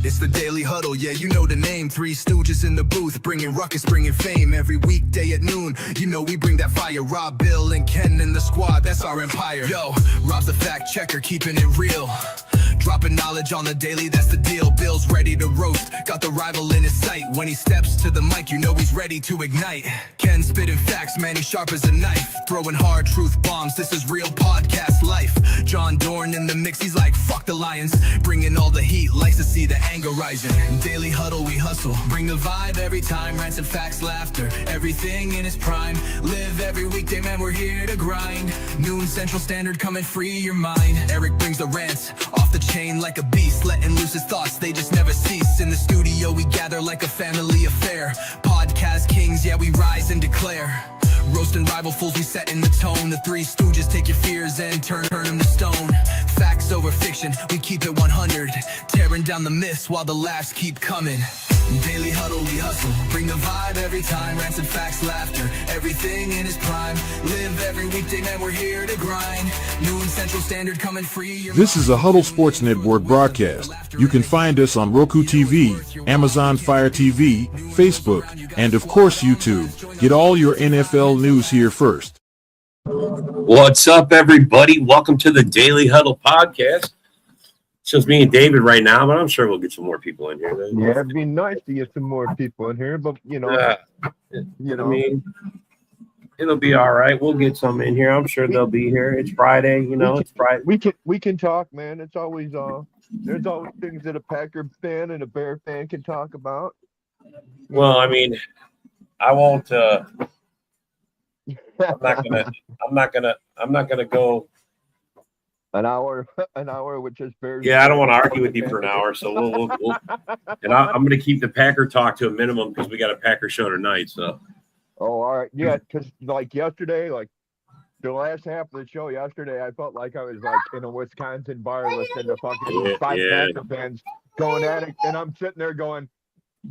It's the Daily Huddle, yeah, you know the name. Three stooges in the booth, bringing ruckus, bringing fame. Every weekday at noon, you know we bring that fire. Rob, Bill, and Ken in the squad, that's our empire. Yo, Rob's the fact checker, keeping it real. Dropping knowledge on the daily, that's the deal. Bill's ready to roast, got the rival in his sight. When he steps to the mic, you know he's ready to ignite. Ken spitting facts, man, he's sharp as a knife. Throwing hard truth bombs, this is real podcast life. John Dorn in the mix, he's like, fuck the Lions. Bringing all the heat, likes to see the anger rising. Daily Huddle, we hustle, bring the vibe every time. Rants and facts, laughter, everything in its prime. Live every weekday, man, we're here to grind. Noon Central Standard, come and free your mind. Eric brings the rants, off the chain like a beast, letting loose his thoughts, they just never cease. In the studio we gather like a family affair. Podcast kings, yeah, we rise and declare. Roasting rival fools, we setting the tone. The Three Stooges take your fears and turn them to stone. Facts over fiction, we keep it 100. Tearing down the myths while the laughs keep coming. Daily Huddle, we hustle, bring the vibe every time. Rants and facts, laughter, everything in its prime. Live every weekday, man, we're here to grind. Noon Central Standard, come and free your This is a Huddle Sports Network broadcast. You can find us on Roku TV, Amazon Fire TV, Facebook, and of course YouTube. Get all your NFL news here first. What's up, everybody? Welcome to the Daily Huddle podcast. It's just me and David right now, but I'm sure we'll get some more people in here. Yeah, it'd be nice to get some more people in here, but you know, I mean, it'll be all right. We'll get some in here. I'm sure they'll be here. It's Friday, it's Friday. We can talk, man. It's always there's always things that a Packer fan and a Bear fan can talk about. Well, I mean, I won't. I'm not gonna go an hour with just Bears. Yeah, I don't want to argue with you for an hour, so we'll and I'm going to keep the Packer talk to a minimum because we got a Packer show tonight. So, oh, all right, yeah, because like yesterday, like the last half of the show yesterday, I felt like I was like in a Wisconsin bar listening to fucking five Packer fans going at it, and I'm sitting there going,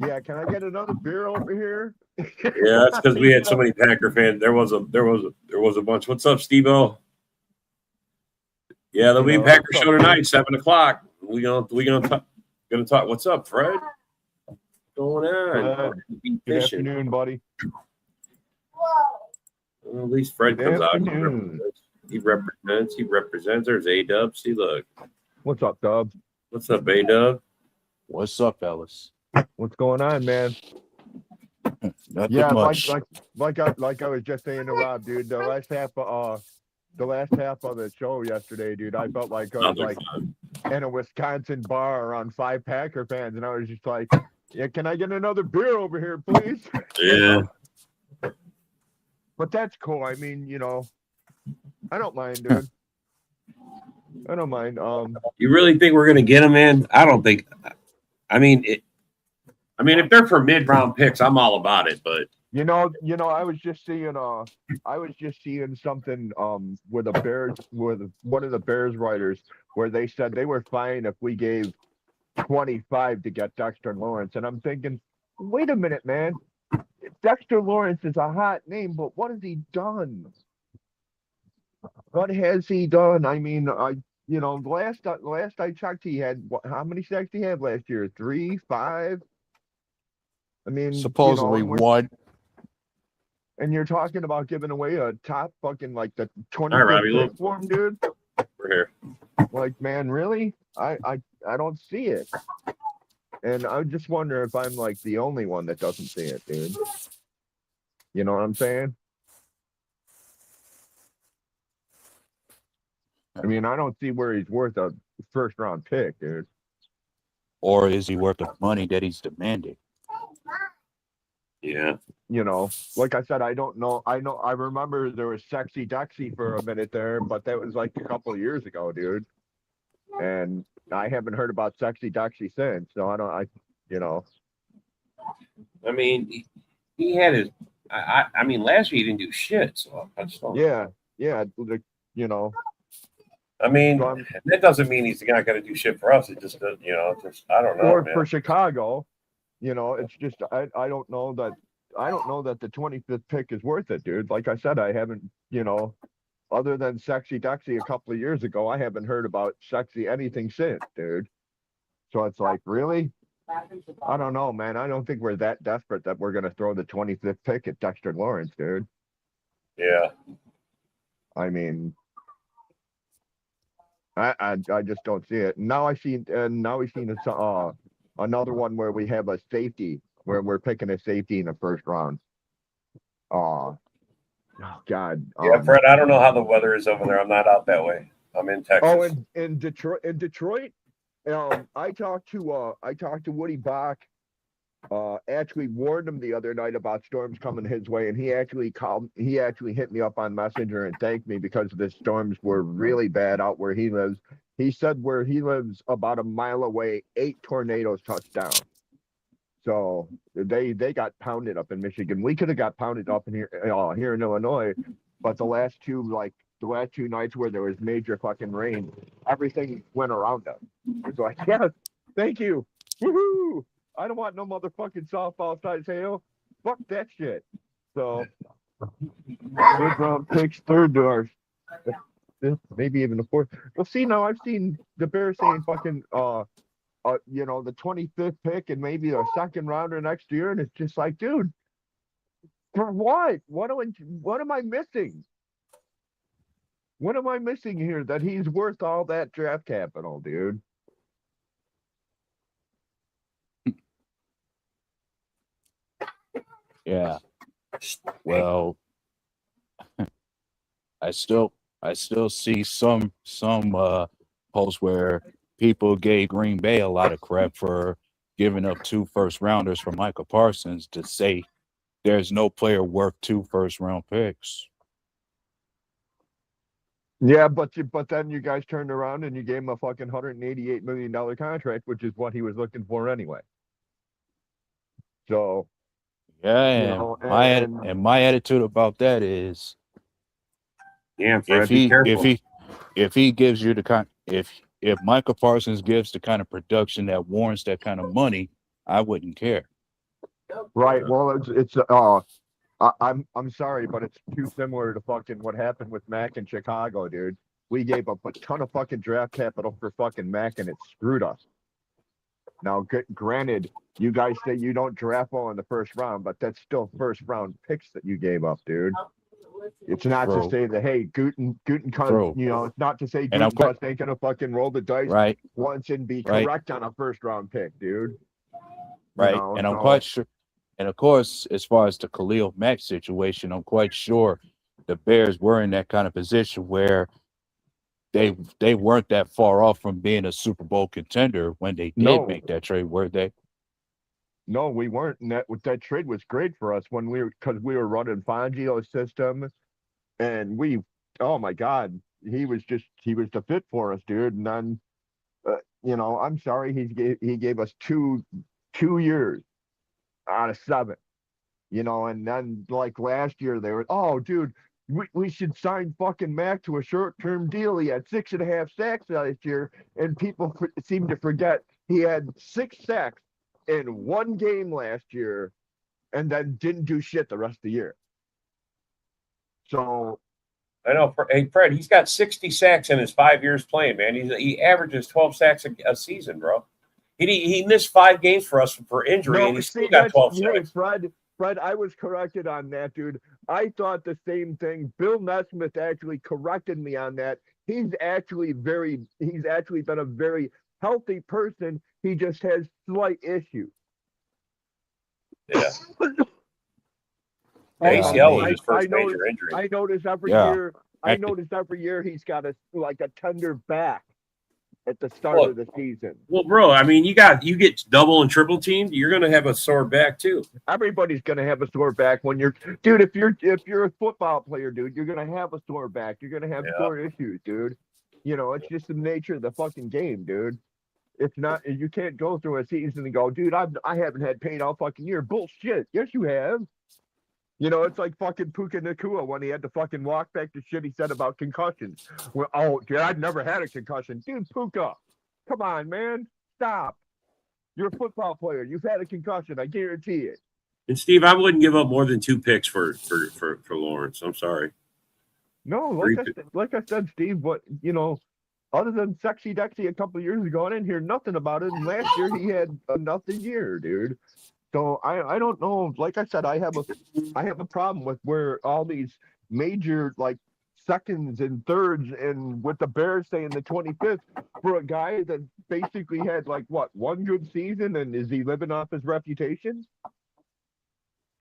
"Yeah, can I get another beer over here?" Yeah, that's because we had so many Packer fans. There was a bunch. What's up, Steve-O? Yeah, there'll be a Packer show tonight, 7:00. We gonna talk. What's up, Fred? What's going on? Good afternoon, buddy. Well, at least Fred comes out. He represents. There's A-Dub. See, look. What's up, Dub? What's up, A-Dub? What's up, fellas? What's going on, man? Nothing much. Like I was just saying to Rob, dude. The last half of the show yesterday, dude, I felt like I was like in a Wisconsin bar around five Packer fans, and I was just like, "Yeah, can I get another beer over here, please?" Yeah. But that's cool. I mean, I don't mind, dude. I don't mind. You really think we're gonna get them in? I don't think. I mean, if they're for mid-round picks, I'm all about it. But I was just seeing something with one of the Bears writers where they said they were fine if we gave 25 to get Dexter Lawrence, and I'm thinking, wait a minute, man. Dexter Lawrence is a hot name, but what has he done? What has he done? I mean, last I checked, he had how many sacks he had last year? 3, 5. I mean, supposedly one. And you're talking about giving away a top fucking like the 20 for him, dude. We're here. Like, man, really? I don't see it. And I just wonder if I'm like the only one that doesn't see it, dude. You know what I'm saying? I mean, I don't see where he's worth a first round pick, dude. Or is he worth the money that he's demanding? Yeah. Like I said, I don't know. I remember there was Sexy Dexy for a minute there, but that was like a couple of years ago, dude. And I haven't heard about Sexy Dexy since. So I mean, he had his. I mean, last year he didn't do shit. So I just don't. Yeah. I mean, that doesn't mean he's not going to do shit for us. It just, I don't know. Or man. for Chicago, it's just I don't know that the 25th pick is worth it, dude. Like I said, I haven't, other than Sexy Dexy a couple of years ago, I haven't heard about Sexy anything since, dude. So it's like, really? I don't know, man. I don't think we're that desperate that we're gonna throw the 25th pick at Dexter Lawrence, dude. Yeah. I mean, I just don't see it. Now I see, and now we've seen another one where we have a safety, where we're picking a safety in the first round. Oh God. Yeah, Fred, I don't know how the weather is over there. I'm not out that way. I'm in Texas. Oh, in Detroit, I talked to Woody Bach. Actually warned him the other night about storms coming his way, and he actually called. He actually hit me up on Messenger and thanked me because the storms were really bad out where he lives. He said where he lives, about a mile away, 8 tornadoes touched down. So they got pounded up in Michigan. We could have got pounded up in here in Illinois, but the last two nights where there was major fucking rain, everything went around us. It's like, yes, thank you, woohoo! I don't want no motherfucking softball size hail. Fuck that shit. So, third round picks, third doors, maybe even the fourth. Well, see, now I've seen the Bears saying fucking the 25th pick and maybe a second rounder next year, and it's just like, dude, for what? What am I missing? What am I missing here that he's worth all that draft capital, dude? Yeah. Well, I still see some posts where people gave Green Bay a lot of crap for giving up 2 first rounders for Michael Parsons, to say there's no player worth 2 first round picks. Yeah, but then you guys turned around and you gave him a fucking $188 million contract, which is what he was looking for anyway. So yeah, and my attitude about that is, yeah, Fred, be careful. If he gives you the if Michael Parsons gives the kind of production that warrants that kind of money, I wouldn't care. Right. Well, I'm sorry, but it's too similar to fucking what happened with Mac in Chicago, dude. We gave up a ton of fucking draft capital for fucking Mac, and it screwed us. Now, granted, you guys say you don't draft well in the first round, but that's still first round picks that you gave up, dude. It's not to say that, hey, Guten it's not to say Gutekunst ain't gonna fucking roll the dice once and be correct on a first round pick, dude. Right. I'm quite sure. And of course, as far as the Khalil Mack situation, I'm quite sure the Bears were in that kind of position where they weren't that far off from being a Super Bowl contender when they did make that trade, were they? No, we weren't. And that trade was great for us because we were running Fangio's system, and oh my God, he was the fit for us, dude. And then, I'm sorry, he gave us two years out of 7, and then like last year they were, oh, dude, we should sign fucking Mac to a short-term deal. He had 6.5 sacks last year, and people seem to forget he had 6 sacks in 1 game last year, and then didn't do shit the rest of the year. So I know. Hey, Fred, he's got 60 sacks in his 5 years playing, man. He averages 12 sacks a season, bro. He missed 5 games for us for injury, and he still got 12 sacks. Hey, Fred, I was corrected on that, dude. I thought the same thing. Bill Nesmith actually corrected me on that. He's actually been a very healthy person. He just has slight issues. Yeah. ACL was his first major injury. I notice every year. I notice every year he's got a tender back at the start of the season. Well, bro, I mean, you get double and triple teamed, you're gonna have a sore back too. Everybody's gonna have a sore back when if you're a football player, dude, you're gonna have a sore back. You're gonna have sore issues, dude. It's just the nature of the fucking game, dude. It's not, you can't go through a season and go, dude, I haven't had pain all fucking year. Bullshit. Yes, you have. It's like fucking Puka Nacua when he had to fucking walk back to shit he said about concussions. Well, oh, dude, I've never had a concussion. Dude, Puka, come on, man. Stop. You're a football player. You've had a concussion. I guarantee it. And Steve, I wouldn't give up more than 2 picks for Lawrence. I'm sorry. No, like I said, Steve, but other than Sexy Dexy a couple of years ago, I didn't hear nothing about it. And last year he had a nothing year, dude. So I don't know. Like I said, I have a problem with where all these major like seconds and thirds and with the Bears saying the 25th for a guy that basically had like what, one good season, and is he living off his reputation?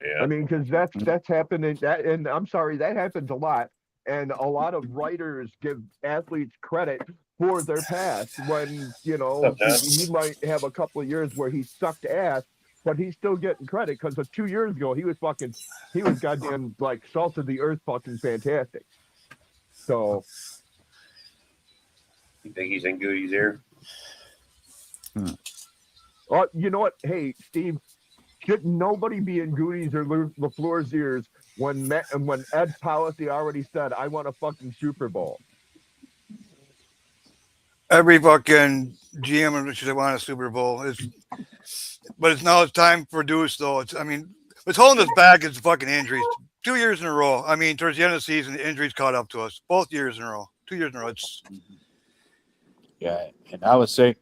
Yeah. I mean, because that's happening. And I'm sorry, that happens a lot. And a lot of writers give athletes credit for their past when, you know, he might have a couple of years where he sucked ass, but he's still getting credit because of 2 years ago he was goddamn like salt of the earth, fucking fantastic. So you think he's in Goody's ear? You know what? Hey, Steve, should nobody be in Goody's or LaFleur's ears when Ed Policy already said, "I want a fucking Super Bowl"? Every fucking GM should want a Super Bowl. But it's time for Deuce, though. What's holding us back is fucking injuries. 2 years in a row. I mean, towards the end of the season, the injuries caught up to us. Both years in a row. 2 years in a row. Yeah, and I would say,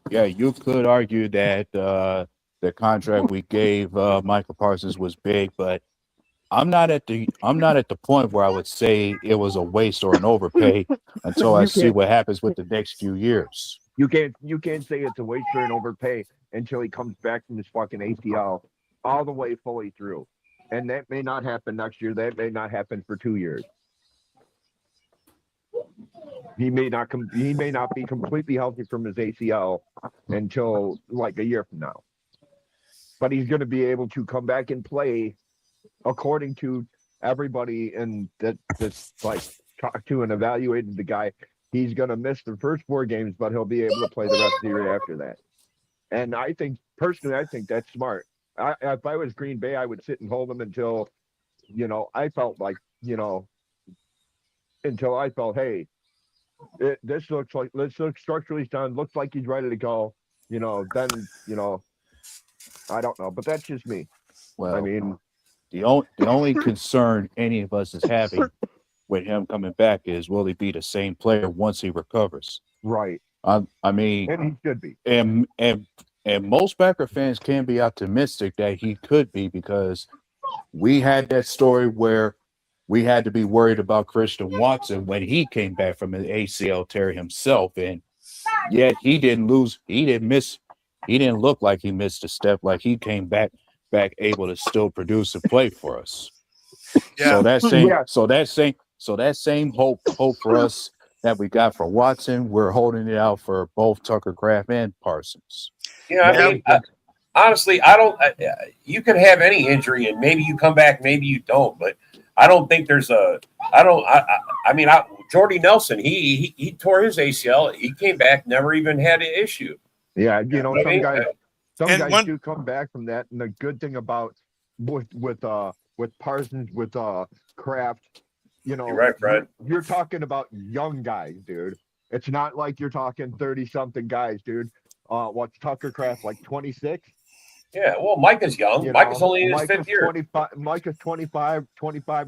you could argue that the contract we gave Michael Parsons was big, but I'm not at the point where I would say it was a waste or an overpay until I see what happens with the next few years. You can't say it's a waste or an overpay until he comes back from his fucking ACL all the way fully through. And that may not happen next year. That may not happen for 2 years. He may not be completely healthy from his ACL until like a year from now. But he's going to be able to come back and play according to everybody and that's like talked to and evaluated the guy. He's going to miss the first 4 games, but he'll be able to play the rest of the year after that. And I think that's smart. If I was Green Bay, I would sit and hold him until, you know, I felt like, you know, hey, this looks structurally sound, looks like he's ready to go, you know, then, you know, I don't know, but that's just me. Well, I mean, the only concern any of us is having with him coming back is, will he be the same player once he recovers? Right. I mean, and he should be. And most Packer fans can be optimistic that he could be, because we had that story where we had to be worried about Christian Watson when he came back from an ACL tear himself, and yet he didn't look like he missed a step. Like he came back able to still produce and play for us. Yeah. So that same hope for us that we got for Watson, we're holding it out for both Tucker Kraft and Parsons. Yeah, I mean, honestly, you could have any injury and maybe you come back, maybe you don't, but I don't think there's Jordy Nelson, he tore his ACL. He came back, never even had an issue. Yeah, you know, some guys do come back from that. And the good thing about with Parsons, with Kraft, you know, you're right, Fred. You're talking about young guys, dude. It's not like you're talking 30-something guys, dude. What's Tucker Kraft, like 26? Yeah, well, Mike is young. Mike is only in his 5th year. Mike is 25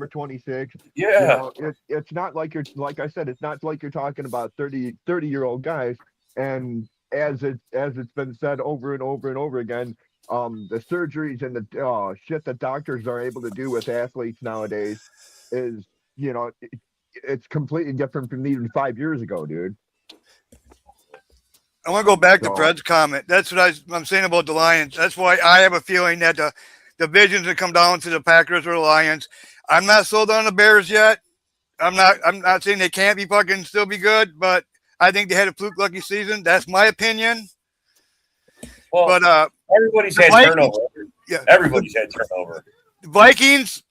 or 26. Yeah. You know, it's not like you're, like I said, it's not like you're talking about 30-year-old guys. And as it's been said over and over and over again, the surgeries and the shit that doctors are able to do with athletes nowadays is, you know, it's completely different from even 5 years ago, dude. I want to go back to Fred's comment. That's what I'm saying about the Lions. That's why I have a feeling that the divisions will come down to the Packers or the Lions. I'm not sold on the Bears yet. I'm not saying they can't be fucking still be good, but I think they had a fluke lucky season. That's my opinion. Well, but everybody's had turnover. Yeah, everybody's had turnover. The Vikings,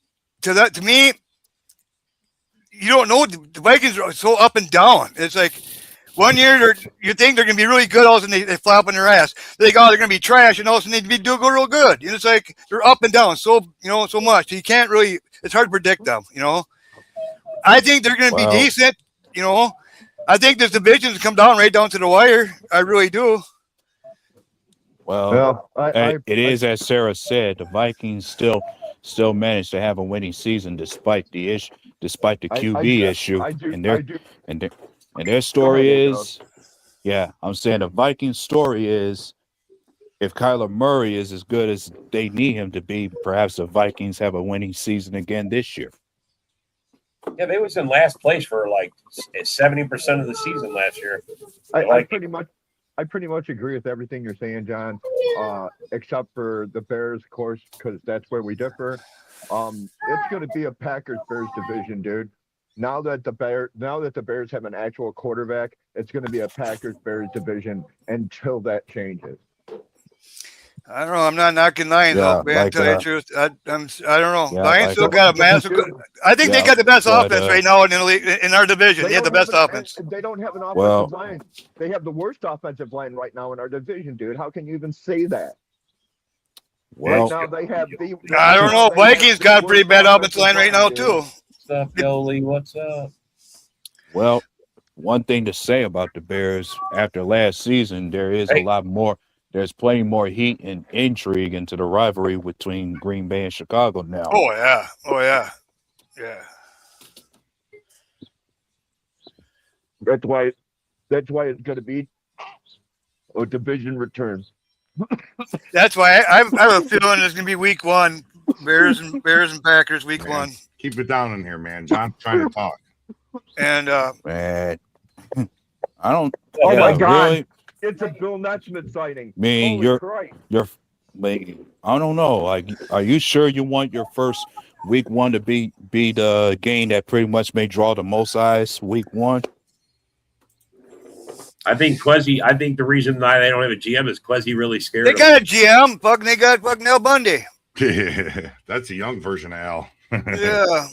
to me, you don't know. The Vikings are so up and down. It's like, 1 year you think they're going to be really good, all of a sudden they flop on their ass. They think, they're going to be trash, and all of a sudden they do go real good. You know, it's like they're up and down so much. You can't really. It's hard to predict them. You know, I think they're going to be decent. You know, I think this division's come down right down to the wire. I really do. Well, it is as Sarah said. The Vikings still managed to have a winning season despite the despite the QB issue. And their story is, I'm saying the Vikings story is, if Kyler Murray is as good as they need him to be, perhaps the Vikings have a winning season again this year. Yeah, they was in last place for like 70% of the season last year. I pretty much agree with everything you're saying, John. Except for the Bears, of course, because that's where we differ. It's going to be a Packers-Bears division, dude. Now that the Bears have an actual quarterback, it's going to be a Packers-Bears division until that changes. I don't know. I'm not knocking Lions, though, man. Like, tell you the truth, I don't know. Lions still got a massive. I think they got the best offense right now in the league, in our division. They have the best offense. They don't have an offensive line. They have the worst offensive line right now in our division, dude. How can you even say that? Well, right now they have the. I don't know. Vikings got a pretty bad offensive line right now too. What's up, Yoli? What's up? Well, one thing to say about the Bears after last season, there is a lot more. There's plenty more heat and intrigue into the rivalry between Green Bay and Chicago now. Oh yeah. That's why it's going to be a division return. That's why I have a feeling it's going to be week 1, Bears and Packers week 1. Keep it down in here, man. John's trying to talk. And man, I don't. Oh my God. Really? It's a Bill Netschmidt sighting. I mean, you're, I don't know. Like, are you sure you want your first week 1 to be the game that pretty much may draw the most eyes week 1? I think the reason why they don't have a GM is Quezzy really scared. They got a GM. They got fucking Al Bundy. Yeah, that's a young version of Al. Yeah.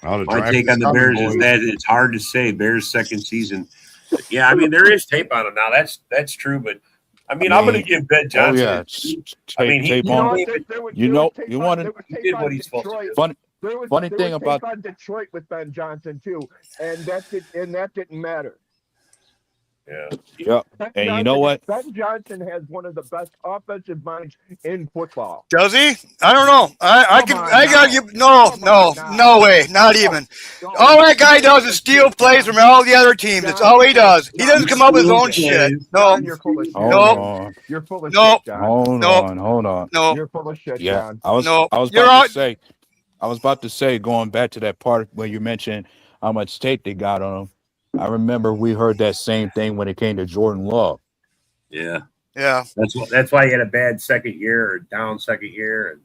My take on the Bears is that it's hard to say. Bears' second season. Yeah, I mean, there is tape on him now. That's true, but I mean, I'm going to give Ben Johnson. I mean, he did what he's supposed to do. Funny thing about Detroit with Ben Johnson too, and that didn't matter. Yeah. And you know what? Ben Johnson has one of the best offensive minds in football. Does he? I don't know. I gotta give no way, not even. All that guy does is steal plays from all the other teams. That's all he does. He doesn't come up with his own shit. No. You're full of shit. You're full of shit, John. Hold on. No. You're full of shit, yeah. John. I was about to say, going back to that part where you mentioned how much tape they got on him. I remember we heard that same thing when it came to Jordan Love. Yeah. That's why he had a bad second year or down second year,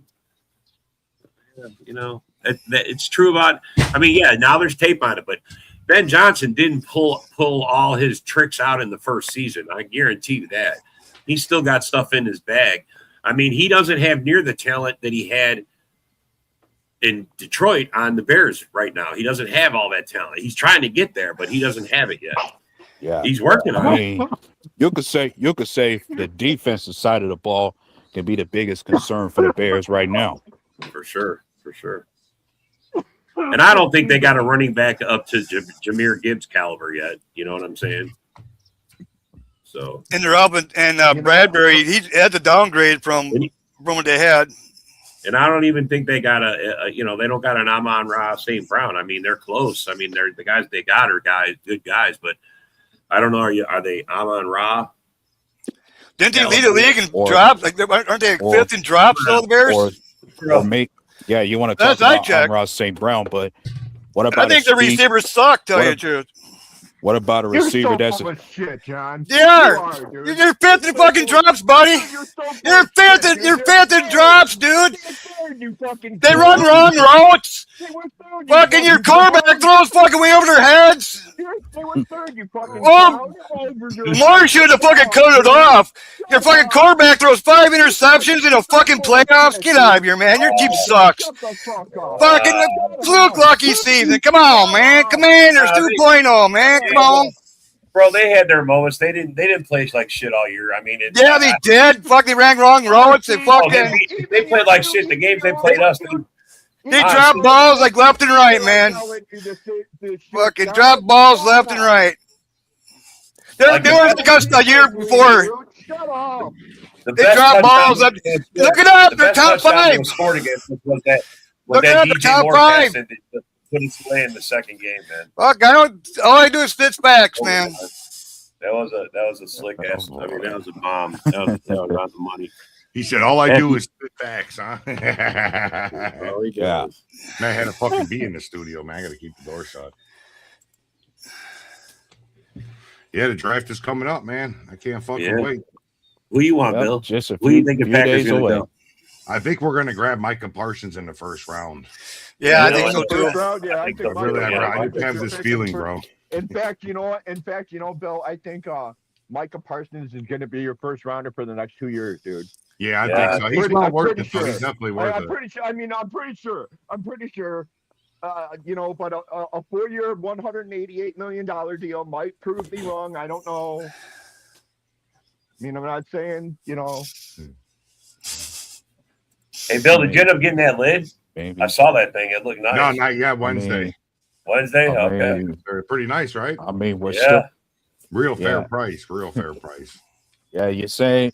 and you know it's true about. I mean, yeah, now there's tape on it, but Ben Johnson didn't pull all his tricks out in the first season. I guarantee you that. He's still got stuff in his bag. I mean, he doesn't have near the talent that he had in Detroit on the Bears right now. He doesn't have all that talent. He's trying to get there, but he doesn't have it yet. Yeah, he's working on it. You could say the defensive side of the ball can be the biggest concern for the Bears right now. For sure. And I don't think they got a running back up to Jahmyr Gibbs caliber yet. You know what I'm saying? So and they're up and Bradbury, he had to downgrade from what they had. And I don't even think they got they don't got an Amon-Ra St. Brown. I mean, they're close. I mean, they're the guys they got are good guys, but I don't know. Are they Amon-Ra? Didn't they lead the league in drops? Like, aren't they fifth in drops? All the Bears. You want to talk about Amon-Ra St. Brown, but what about? I think the receivers suck. Tell you the truth. What about a receiver that's a shit, John? They are. You're fifth in fucking drops, buddy. You're fifth in drops, dude. They run wrong routes. Fucking your quarterback throws fucking way over their heads. More should have fucking cut it off. Your fucking quarterback throws 5 interceptions in a fucking playoffs. Get out of here, man. Your team sucks. Fucking fluke lucky season. Come on, man. Commanders 2.0, man. Come on. Bro, they had their moments. They didn't play like shit all year. I mean, they did. Fuck, they ran wrong routes. They fucking they played like shit. The games they played us. They drop balls like left and right, man. Fucking drop balls left and right. They were like us the year before. Shut up. They drop balls up. Look it up. They're top five. Scored against us was that Look it up. They're top five. Put us away in the second game, man. Fuck, I don't. All I do is spit facts, man. That was a slick ass. I mean, that was a bomb. That was around the money. He said, "All I do is spit facts, huh?" Oh, Yeah. Man, I had to fucking be in the studio, man. I got to keep the door shut. Yeah, the draft is coming up, man. I can't fucking wait. Who you want, Yep, Bill? just a Who do you few, think the few Packers days gonna away. go? I think we're going to grab Micah Parsons in the first round. Yeah, I You know think so what? too. First round, yeah, I think so. Really, Yeah, I just have this feeling, bro. In fact, you know what? Bill, I think Micah Parsons is going to be your first rounder for the next 2 years, dude. Yeah, I think so. He's well worth it. Sure. He's definitely worth I'm it. pretty sure. I mean, I'm pretty sure. You know, but a 4-year, $188 million deal might prove me wrong. I don't know. I mean, I'm not saying, you know. Hey, Bill, did you end up getting that lid? Maybe. I saw that thing. It looked nice. No, not yet. Wednesday. Wednesday? I Okay. mean, They're pretty nice, right? I mean, we're Yeah. still. Real fair Yeah. price. Real fair price. Yeah, you're saying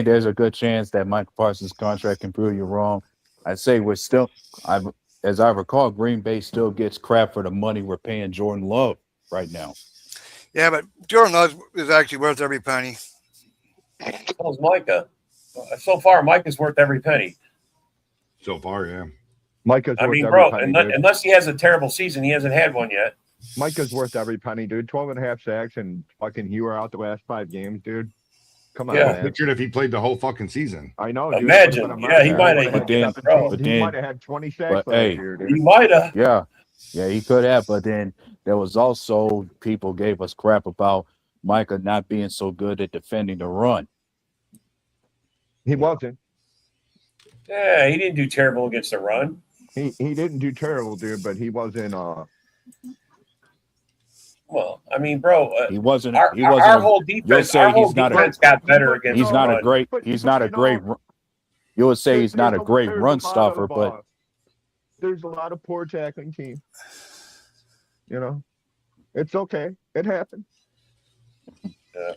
there's a good chance that Michael Parsons' contract can prove you wrong. I'd say we're still. As I recall, Green Bay still gets crap for the money we're paying Jordan Love right now. Yeah, but Jordan Love is actually worth every penny. So's Micah. So far, Micah's worth every penny. So far, yeah. Micah's I worth mean, every bro, penny, dude. unless he has a terrible season, he hasn't had one yet. Micah's worth every penny, dude. 12.5 sacks and fucking you were out the last 5 games, dude. Come on, Yeah. man. Pictured if he played the whole fucking season. I know, dude. Imagine. Yeah, he might have. But then- He might have had 20 sacks But, last hey, year, dude. He might have. Yeah, he could have. But then there was also people gave us crap about Micah not being so good at defending the run. He wasn't. Yeah, he didn't do terrible against the run. He didn't do terrible, dude, but he wasn't. Well, I mean, bro, He wasn't. our whole You'll defense, say our whole he's not a- defense got better against He's the not run. a great. But- He's but not a you great. know, You would say he's not a great there's run a lot stopper, of, but there's a lot of poor tackling teams. You know, it's okay. It happened.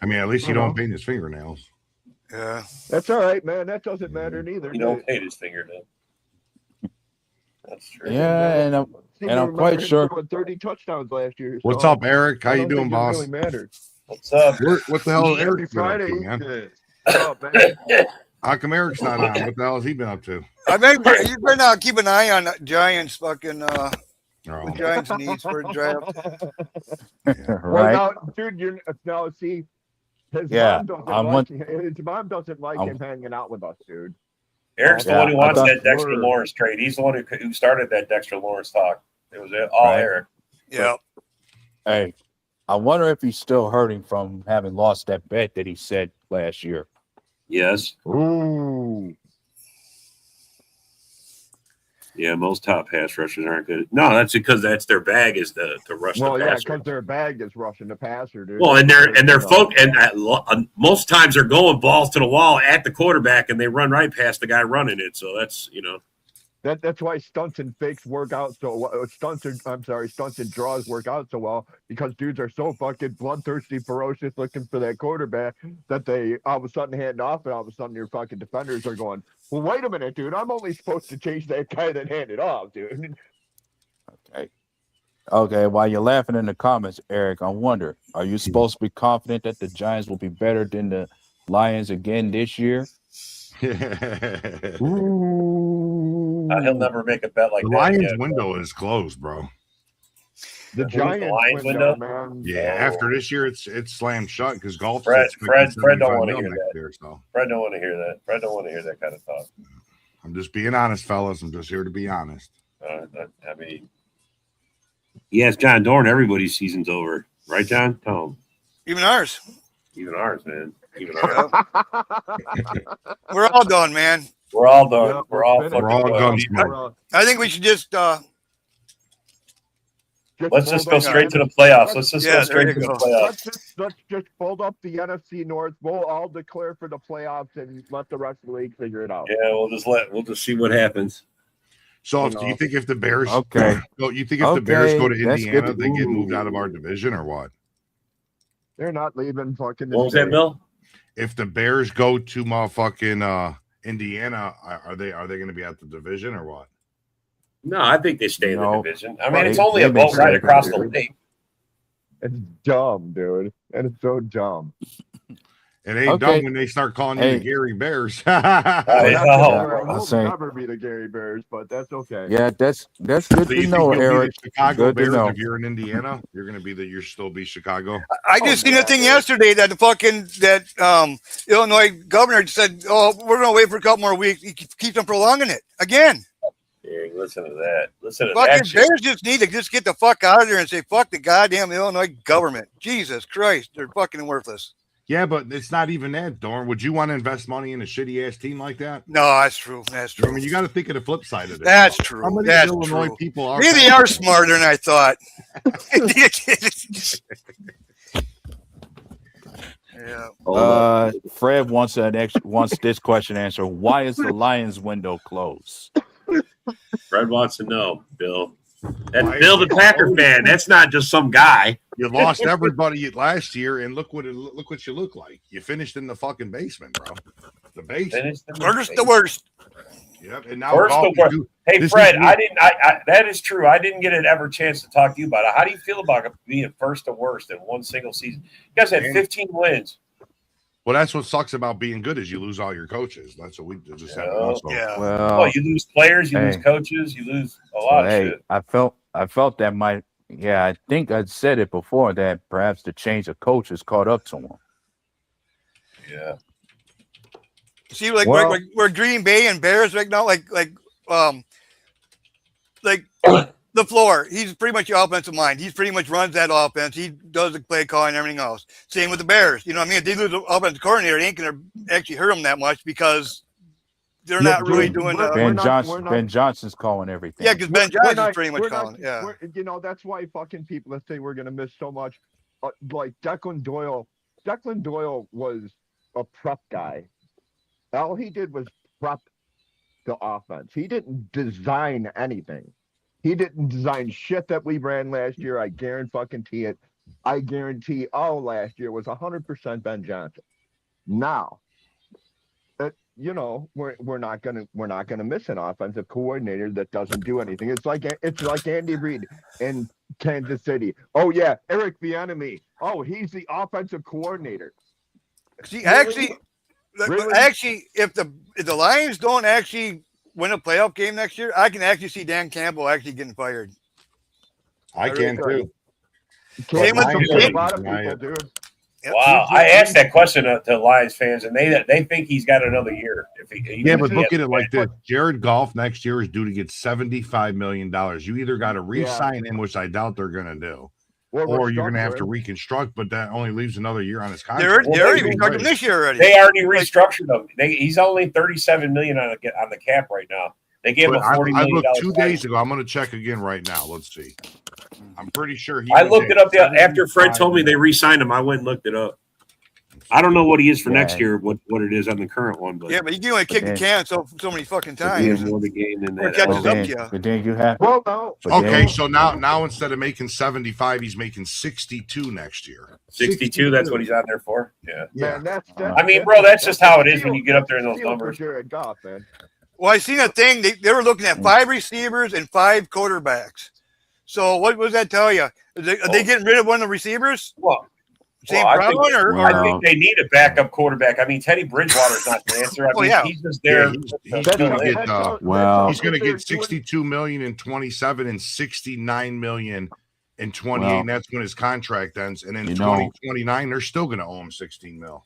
I mean, at least you don't paint his fingernails. Yeah. That's all right, man. That doesn't matter neither. You don't hate his fingernail. That's true. yeah, and I'm quite sure. 30 touchdowns last year. What's so up, Eric? How I you don't doing, think it boss? Really mattered. What's up? What the hell is Every Eric been up Friday, to, man? What's up, man? How come Eric's not on? What the hell has he been up to? I mean, you better not keep an eye on Giants fucking the Oh, Giants needs for a draft. Well, Right? now, dude, you're now see. His Yeah, mom doesn't like him hanging out with us, dude. Eric's the Yeah, one who I wants thought- that Dexter Lawrence trade. He's the one who started that Dexter Lawrence talk. It was all Right. Eric. Yeah. Hey, I wonder if he's still hurting from having lost that bet that he said last year. Yes. Ooh. Yeah, most top pass rushers aren't good. No, that's because that's their bag is to rush Well, the yeah, passer. because their bag is rushing the passer, dude. Well, and they're folk, and most times they're going balls to the wall at the quarterback, and they run right past the guy running it. So that's That's why stunts and fakes work out so well. Stunts and draws work out so well because dudes are so fucking bloodthirsty, ferocious, looking for that quarterback that they all of a sudden hand off, and all of a sudden your fucking defenders are going, "Well, wait a minute, dude. I'm only supposed to chase that guy that handed off, dude." Okay, while you're laughing in the comments, Eric, I wonder, are you supposed to be confident that the Giants will be better than the Lions again this year? Ooh. he'll never make a bet like The that. Lions again. window is closed, bro. The Giants Lions window, window? man. Yeah, Oh. after this year, it's slammed shut because golf. Fred don't want to hear next that. year, so Fred don't want to hear that. Fred don't want to hear that kind of talk. I'm just being honest, fellas. I'm just here to be honest. I mean, yes, John Dorn. Everybody's season's over, right, John? Tell him. Even ours. Even ours, man. Even ours. We're all done, man. We're all done. Yeah, we're all finished. fucking We're all done. guns. I think we should just Let's just go straight to the playoffs. Let's just Yeah, go straight there to you the go. playoffs. Let's just fold up the NFC North. We'll all declare for the playoffs and let the rest of the league figure it out. Yeah, we'll just see what happens. So, You do you know. think if the Bears, Okay. So you think if the Bears Okay, go to that's Indiana, good. they get moved Ooh. out of our division or what? They're not leaving fucking. What was that, Bill? If the Bears go to motherfucking Indiana, are they going to be at the division or what? No, I think they stay in the No. division. I mean, it's They- only a they've been boat ride second, across the dude. lake. It's dumb, dude. And it's so dumb. It ain't Okay. dumb when they start calling you Hey. the Gary Bears. Oh, Well, yeah. that's I'll we'll say- never be the Gary Bears, but that's okay. Yeah, that's good So you to think know, you'll Eric. be the Chicago Good to Bears know. if you're in Indiana? You're going to be you'll still be Chicago. I just seen yeah, a thing dude. yesterday that Illinois governor said, "Oh, we're going to wait for a couple more weeks." He keeps on prolonging it again. Yeah, listen to that. Listen to Fucking that shit. Bears just need to just get the fuck out of there and say, "Fuck the goddamn Illinois government." Jesus Christ, they're fucking worthless. Yeah, but it's not even that, Dorn. Would you want to invest money in a shitty ass team like that? No, that's true. That's I true. mean, you got to think of the flip side of it. That's How true. many That's Illinois true. people are? Maybe they are smarter than I thought. Yeah. Fred wants this question answered. Why is the Lions window closed? Fred wants to know, Bill. That's Why Bill, is the it Packer closed? fan. That's not just some guy. You lost everybody last year, and look what you look like. You finished in the fucking basement, bro. The basement. Worst the worst. Yep. And now Worst golf, the worst. you- Hey, this Fred, is- I that is true. I didn't get an ever chance to talk to you about it. How do you feel about being first to worst in one single season? You guys had 15 wins. Well, that's what sucks about being good is you lose all your coaches. That's what we just had. Also. Yeah. Oh, you lose players, you lose coaches, you lose a lot of shit. I felt that might. Yeah, I think I'd said it before that perhaps the change of coaches caught up to him. Yeah. See, like Well- we're Green Bay and Bears right now, like the floor. He's pretty much the offensive mind. He pretty much runs that offense. He does the play calling and everything else. Same with the Bears. You know what I mean? If they lose the offensive coordinator, it ain't going to actually hurt them that much because they're Yeah, not really dude, doing we're- the. Ben not- Johnson. we're not- Ben Johnson's calling everything. Yeah, because Ben We're Johnson's not- pretty much we're not- calling. Yeah. we're- you know, that's why fucking people that say we're gonna miss so much. Like Declan Doyle. Declan Doyle was a prep guy. All he did was prep the offense. He didn't design anything. He didn't design shit that we ran last year. I guarantee it. I guarantee all last year was 100% Ben Johnson. Now, we're not gonna miss an offensive coordinator that doesn't do anything. It's like Andy Reid in Kansas City. Oh yeah, Eric Bieniemy. Oh, he's the offensive coordinator. See, Really? actually, if the Lions don't actually win a playoff game next year, I can actually see Dan Campbell actually getting fired. I can too. Same with A lot of people do. Yep. Wow. I asked that question to Lions fans, and they think he's got another year. Yeah, but look at it like this: Jared Goff next year is due to get $75 million. You either got to re-sign him, which I doubt they're going to do, or you're going to have to reconstruct. But that only leaves another year on his contract. They're already restructured this year already. They already restructured him. He's only $37 million on the cap right now. They gave him a $40 I million. looked 2 days ago. I'm going to check again right now. Let's see. I'm pretty sure I looked it up after Fred told me they re-signed him. I went and looked it up. I don't know what he is for next year, what it is on the current one, but Yeah, but you can only kick the can so many fucking he times. has more the game than Or that. catches But up then, to you. but then you have. Well, no. but Okay, then- so now instead of making 75, he's making 62 next year. 62, that's what he's on there for. Yeah. Man, that's I mean, bro, that's just how it is when you get up there in those steal for numbers. Jared Goff, man. Well, I seen a thing. They were looking at 5 receivers and 5 quarterbacks. So what does that tell you? Are they getting rid of one of the receivers? Well, Same I problem, think, or I think they need a backup quarterback. I mean, Teddy Bridgewater's not the answer. I mean, yeah. he's just there. He's That's gonna how- get, that's how- well- He's going to they're get doing- 62 million in 27 and 69 million in 28. Well, and that's when his contract ends. And then you know- 2029, they're still going to owe him 16 mil.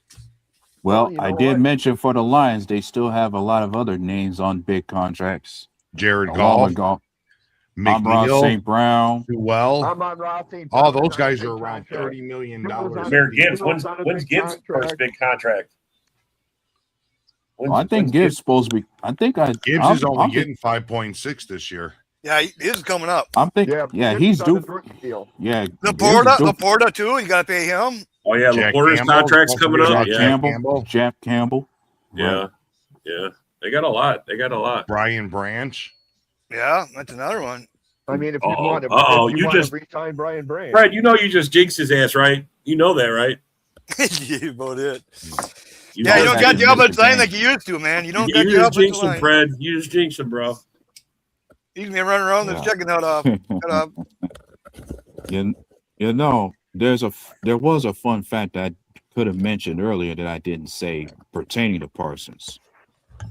Well, you I know did what? mention for the Lions, they still have a lot of other names on big contracts. Jared Along Goff, with Amon McNeil, St. Brown. Sewell, I'm on Rossi. all those guys are around $30 million. Jameer Gibbs, when's Gibbs' first big contract? Well, I think Gibbs supposed to be. Gibbs is only getting 5.6 this year. yeah, he is coming up. I'm thinking. Yeah, Gibbs he's is on due. his rookie deal. Yeah, Laporta too. You got to pay him. Oh, yeah, Jack Laporta's Campbell, contract's don't coming forget up. about Yeah. Jack Campbell. Yeah. Yeah. They got a lot. Brian Branch. Yeah, that's another one. I mean, if you Uh-oh. want to, Uh-oh, if you you just- want to resign Brian Branch, Fred, you know you just jinxed his ass, right? You know that, right? Yeah, about it. You Yeah, you don't got the missed offensive the line game. like you used to, man. You don't You got the just offensive jinx him, line. Fred. You just jinx him, bro. He's me running around this checking that off. Cut off. You know, there was a fun fact I could have mentioned earlier that I didn't say pertaining to Parsons.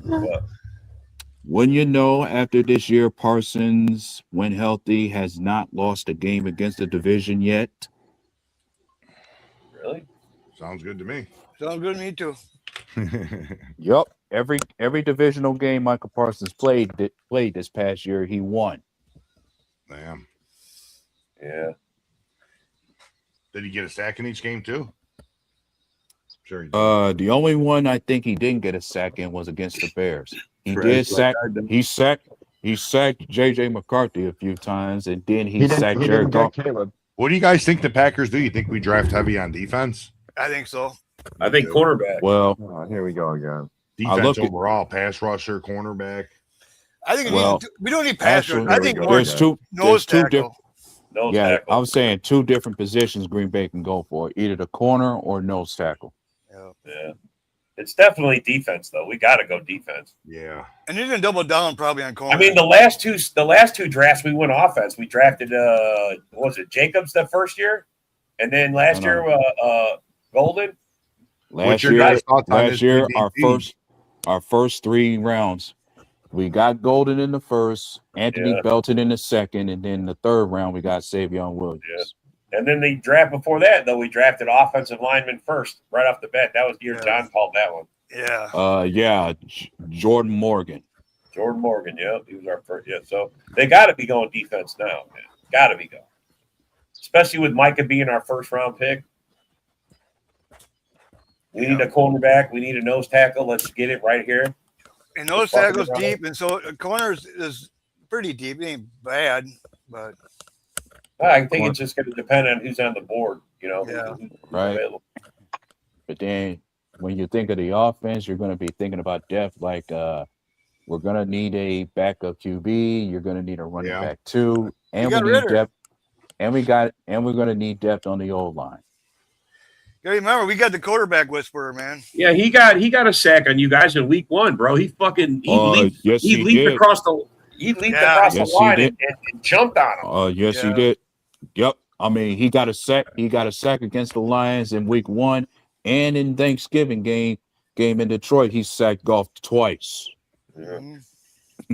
What? Wouldn't you know, after this year, Parsons, when healthy, has not lost a game against the division yet? Really? Sounds good to me. Sounds good to me too. Yup. Every divisional game Michael Parsons played this past year, he won. Damn. Yeah. Did he get a sack in each game too? Sure. He did. The only one I think he didn't get a sack in was against the Bears. He Right, did sack. like He sacked J.J. McCarthy a few times, and then he didn't- sacked he Jared didn't Goff. get Caleb. What do you guys think the Packers do? You think we draft heavy on defense? I think so. I think cornerback. Well, Oh, here we go again. Defense look at- overall, pass rusher, cornerback. I think Well, we don't need pass rush. actually, I think more there's two nose different. tackle. No Yeah, tackle. I was saying two different positions Green Bay can go for, either the corner or nose tackle. Yeah. It's definitely defense, though. We got to go defense. Yeah. And they're gonna double down probably on corner. I mean, the last two drafts we went offense. We drafted what was it, Jacobs the first year, and then last year Golden. Last your year, guys' thoughts on this our first 3 rounds, we got Golden in the first, Anthony Belton in the second, and then the third round we got Savion Williams. Yeah. And then the draft before that, though, we drafted offensive lineman first, right off the bat. That was the year John called that one. Yeah. Jordan Morgan. Jordan Morgan, yeah, he was our first. Yeah, so they got to be going defense now, man. Got to be going, especially with Micah being our first round pick. We need a cornerback. We need a nose tackle. Let's get it right here. And nose tackle's deep, and so corners is pretty deep. It ain't bad, but I think it's just going to depend on who's on the board, you know. Yeah. Right. Available. But then when you think of the offense, you're going to be thinking about depth. Like we're going to need a backup QB. You're going to need a running back too, and we need depth. And we're going to need depth on the old line. You remember, we got the quarterback whisperer, man. Yeah, he got a sack on you guys in week 1, bro. He leaped across the line and jumped on him. Yes, he did. Yep. I mean, he got a sack. He got a sack against the Lions in week 1, and in Thanksgiving game in Detroit, he sacked Goff twice. Yeah.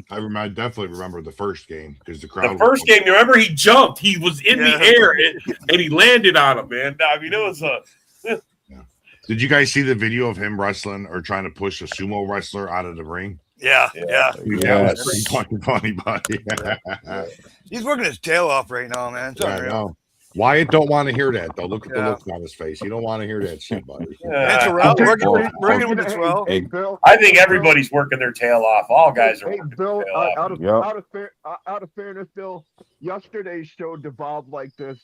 I definitely remember the first game because the crowd. The first game, you remember, he jumped. He was in the air and he landed on him, man. I mean, it was a. Did you guys see the video of him wrestling or trying to push a sumo wrestler out of the ring? Yeah. That was pretty funny, buddy. He's working his tail off right now, man. I know. Wyatt don't want to hear that, though. Look at the look on his face. He don't want to hear that shit, buddy. Working with it well. Hey, Bill, I think everybody's working their tail off. All guys are working Bill, their tail off. out of fairness, Bill, yesterday's show devolved like this.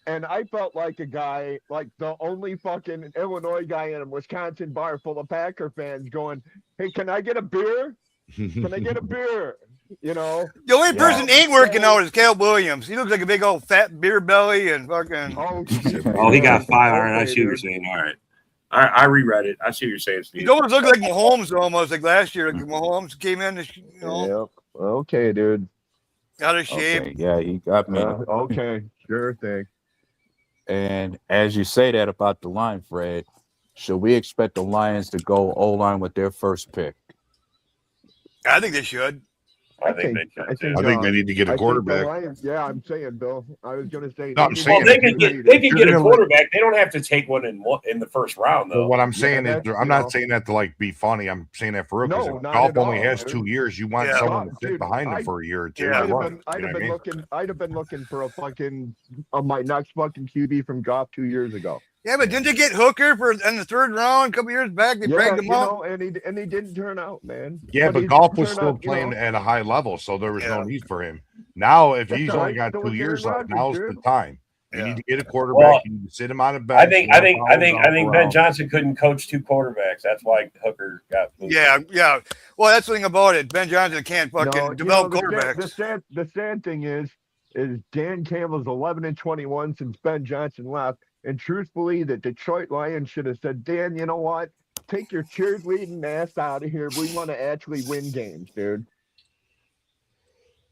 And I felt like a guy, like the only fucking Illinois guy in a Wisconsin bar full of Packer fans going, hey, can I get a beer? Can I get a beer? You know? The only person ain't working out is Caleb Williams. He looks like a big old fat beer belly and fucking. Oh, he got 5 iron. I see what you're saying. All right. I reread it. I see what you're saying, Steve. He almost looked like Mahomes almost, like last year. Like Mahomes came in, you know. Yep. Okay, dude. Out of shape. Okay. Yeah, he got me. Okay, sure thing. And as you say that about the line, Fred, should we expect the Lions to go O-line with their first pick? I think they should. I think they need to get a quarterback. I'm saying, Bill. I was going to say. No, I'm saying they can get a quarterback. They don't have to take one in the first round, though. Well, what I'm saying is, I'm not saying that to like be funny. I'm saying that for real because golf only has 2 years. You want someone to sit behind them for a year or two. I'd have been looking for a fucking my next fucking QB from Goff 2 years ago. Yeah, but didn't they get Hooker in the 3rd round a couple years back? They dragged him up, and he didn't turn out, man. Yeah, but Goff was still playing at a high level, so there was no need for him. Now, if he's only got 2 years left, now's the time. You need to get a quarterback. You need to sit him on a bench. I think Ben Johnson couldn't coach 2 quarterbacks. That's why Hooker got moved. Yeah. Well, that's the thing about it. Ben Johnson can't fucking develop quarterbacks. The sad thing is Dan Campbell's 11-21 since Ben Johnson left. And truthfully, the Detroit Lions should have said, Dan, you know what? Take your cheerleading ass out of here. We want to actually win games, dude.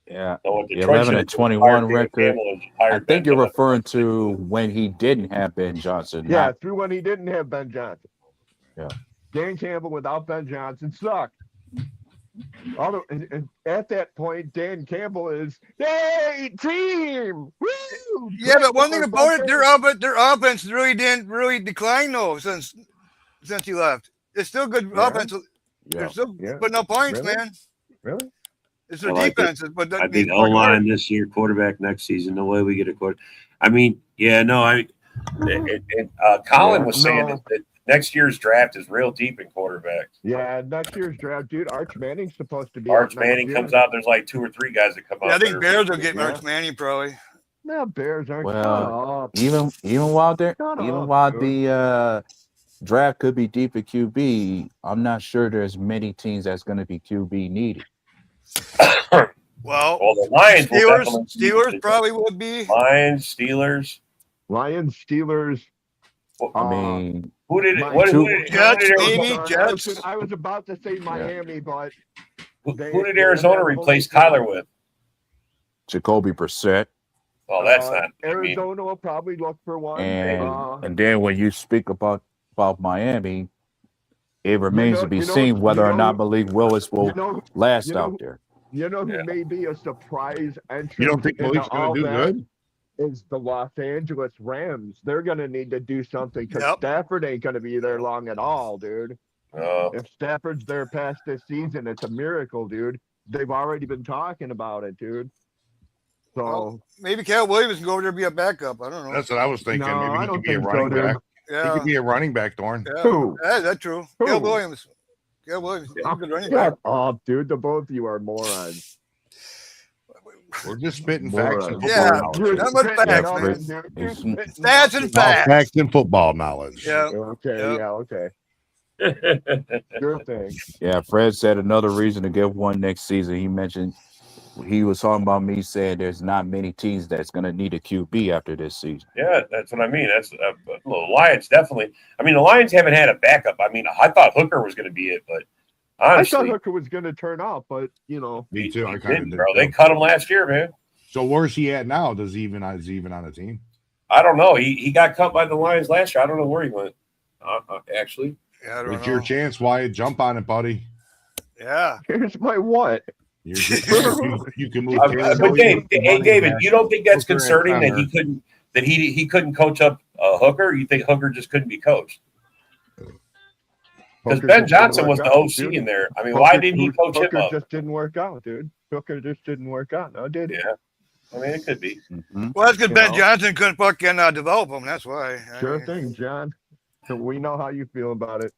Yeah, So the 11-21 record. I think you're Johnson. referring to when he didn't have Ben Johnson. Yeah, through when he didn't have Ben Johnson. Yeah. Dan Campbell without Ben Johnson sucked. Although, and at that point, Dan Campbell is, hey, team! Woo! Yeah, but one thing about it, their offense really didn't decline though since he left. It's still good offense. They're still putting up points, man. Really? It's their defenses, but I think O-line this year, quarterback next season. No way we get a quarter. I mean, yeah, no, Colin was saying that next year's draft is real deep in quarterbacks. Yeah, next year's draft, dude. Arch Manning's supposed to be. Arch Manning comes out. There's like 2 or 3 guys that come out. Yeah, I think Bears will get Arch Manning probably. No, Bears aren't. Well, even while the draft could be deep at QB, I'm not sure there's many teams that's going to be QB needed. Well, the Lions, Steelers probably would be. Lions, Steelers. I mean, who did Jets? I was about to say Miami, but who did Arizona replace Kyler with? Jacoby Brissett. Well, that's not. Arizona will probably look for one. And then when you speak about Miami, it remains to be seen whether or not Malik Willis will last out there. You know who may be a surprise entrance? You don't think Malik's going to do good? Is the Los Angeles Rams. They're going to need to do something because Stafford ain't going to be there long at all, dude. If Stafford's there past this season, it's a miracle, dude. They've already been talking about it, dude. So maybe Cal Williams can go over there and be a backup. I don't know. That's what I was thinking. No, maybe he could be a running back. Yeah. He could be a running back, Dorn. Yeah. Who? Yeah, that's true. Cal Williams. Cal Williams. Good running back. Oh, dude, the both of you are morons. We're just spitting facts and football knowledge. Not much facts, stats and facts. Facts and football knowledge. Yeah. Okay. Your thing. Yeah, Fred said another reason to get one next season. He mentioned he was talking about me saying there's not many teams that's going to need a QB after this season. Yeah, that's what I mean. That's the Lions definitely. I mean, the Lions haven't had a backup. I mean, I thought Hooker was going to be it, but honestly, I thought Hooker was going to turn out, but me too. I kind of did, bro. They cut him last year, man. So where's he at now? Is he even on a team? I don't know. He got cut by the Lions last year. I don't know where he went. Actually, yeah, I don't know. It's your chance, Wyatt. Jump on it, buddy. Yeah. Here's my what? You can move. But David, you don't think that's concerning that he couldn't coach up Hooker? You think Hooker just couldn't be coached? Because Ben Johnson was the OC in there. I mean, why didn't he coach him up? Hooker just didn't work out, dude. Hooker just didn't work out. No, did he? Yeah. I mean, it could be. Mm-hmm. Well, that's because Ben Johnson couldn't fucking develop him. That's why. Sure thing, John. So we know how you feel about it.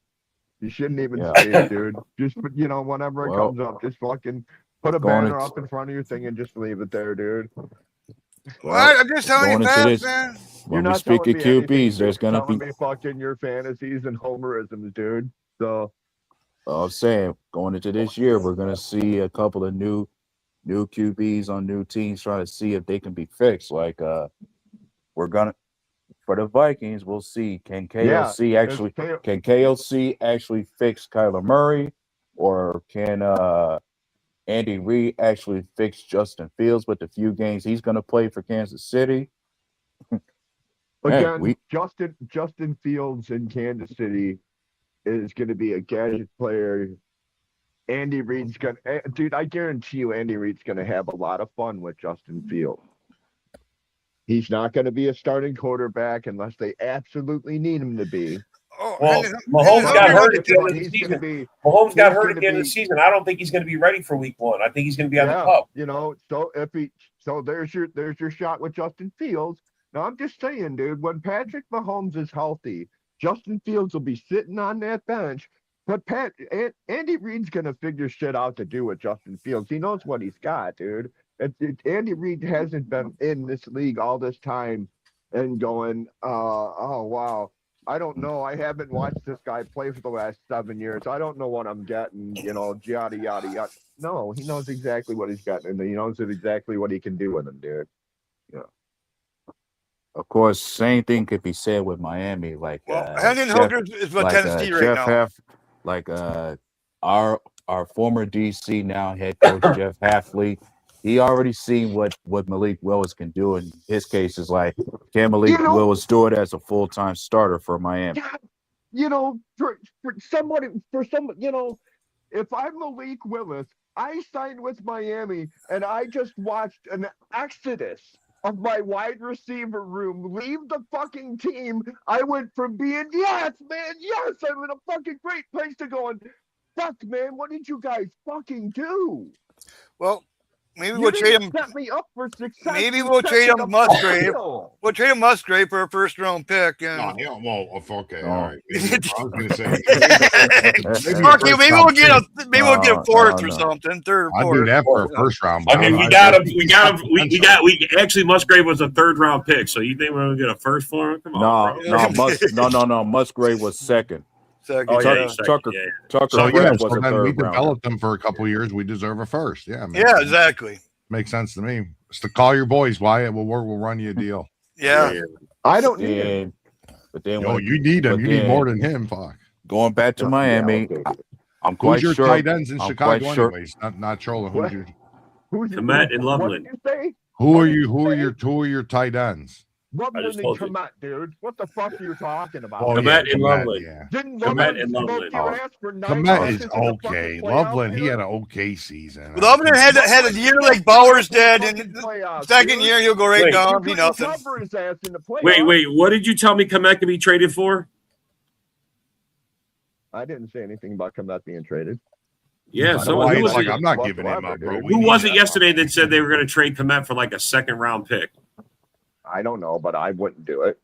You shouldn't even say it, dude. Just, whenever it comes up, just fucking put a banner up in front of your thing and just leave it there, dude. Well, I'm just telling you facts, man. When we speak of QBs, there's going to be fucking your fantasies and homerisms, dude. So I'm saying going into this year, we're going to see a couple of new QBs on new teams trying to see if they can be fixed. Like we're gonna for the Vikings, we'll see can KOC actually fix Kyler Murray, or can Andy Reid actually fix Justin Fields with the few games he's going to play for Kansas City? Again, Justin Fields in Kansas City is going to be a gadget player. Andy Reid's going to, dude, I guarantee you Andy Reid's going to have a lot of fun with Justin Fields. He's not going to be a starting quarterback unless they absolutely need him to be. Well, Mahomes got hurt at the end of the season. Mahomes got hurt at the end of the season. I don't think he's going to be ready for week 1. I think he's going to be on the cup. So there's your shot with Justin Fields. Now I'm just saying, dude, when Patrick Mahomes is healthy, Justin Fields will be sitting on that bench. But Andy Reid's going to figure shit out to do with Justin Fields. He knows what he's got, dude. Andy Reid hasn't been in this league all this time and going, oh, wow. I don't know. I haven't watched this guy play for the last 7 years. I don't know what I'm getting, yada, yada, yada. No, he knows exactly what he's getting, and he knows exactly what he can do with him, dude. Yeah. Of course, same thing could be said with Miami. Like Hendon Hooker is with Tennessee right now. Our former DC, now head coach Jeff Hafley, he already seen what Malik Willis can do. In his case, is like, can Malik Willis do it as a full-time starter for Miami? For somebody, if I'm Malik Willis, I signed with Miami, and I just watched an exodus of my wide receiver room leave the fucking team. I went from being, yes, man, yes, I'm in a fucking great place, to going, fuck, man, what did you guys fucking do? Well, maybe we'll trade him. Set me up for success. Maybe we'll trade him Musgrave. We'll trade him Musgrave for a first-round pick. And... okay, all right. I was going to say. Okay, maybe we'll get a fourth or something, third or fourth. I'll do that for a first round. I mean, we got him. We actually Musgrave was a 3rd-round pick. So you think we're going to get a first for him? Come on, no. Musgrave was second. Tucker. We developed them for a couple of years. We deserve a first. Yeah, exactly. Makes sense to me. It's to call your boys, Wyatt. We'll run you a deal. Yeah. I don't need him. But then, you need him. You need more than him. Fuck. Going back to Miami, I'm quite sure. Who's your tight ends in Chicago, anyways? Not trolling. Who's Komet and Loveland? Who are your tight ends? Loveland and Komet, dude. What the fuck are you talking about? Komet and Loveland. Yeah. Komet and Loveland. Komet is okay. Loveland, he had an okay season. Loveland had a year like Bowers did, and second year he'll go right down. Be nothing. Wait. What did you tell me Komet could be traded for? I didn't say anything about Komet being traded. Yeah, I'm not giving him up, bro. Who was it yesterday that said they were going to trade Komet for like a 2nd-round pick? I don't know, but I wouldn't do it.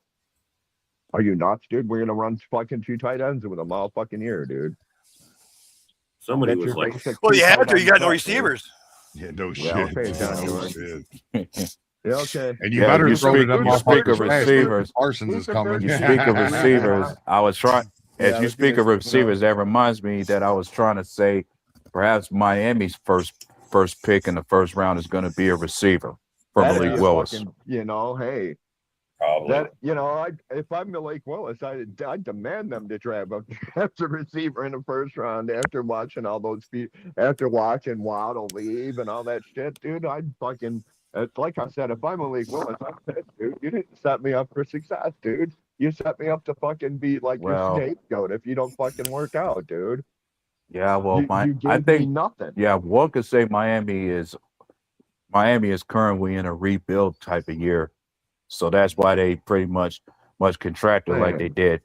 Are you nuts, dude? We're gonna run fucking 2 tight ends with them all fucking year, dude. Somebody was like, "Well, you had to. You got no receivers." Yeah, no shit. Okay, okay. And you better throw it up. You speak of receivers. Parsons is coming. You speak of receivers. I was trying. As you speak of receivers, that reminds me that I was trying to say, perhaps Miami's first pick in the 1st round is going to be a receiver. For Malik Willis, hey, probably. If I'm Malik Willis, I demand them to draft a receiver in the 1st round after watching all those after watching Waddle leave and all that shit, dude. I'd fucking, like I said, if I'm Malik Willis, I'm pissed, dude. You didn't set me up for success, dude. You set me up to fucking be like your scapegoat if you don't fucking work out, dude. Yeah, well, I think nothing. Yeah, one could say Miami is currently in a rebuild type of year. So that's why they pretty much contracted like they did.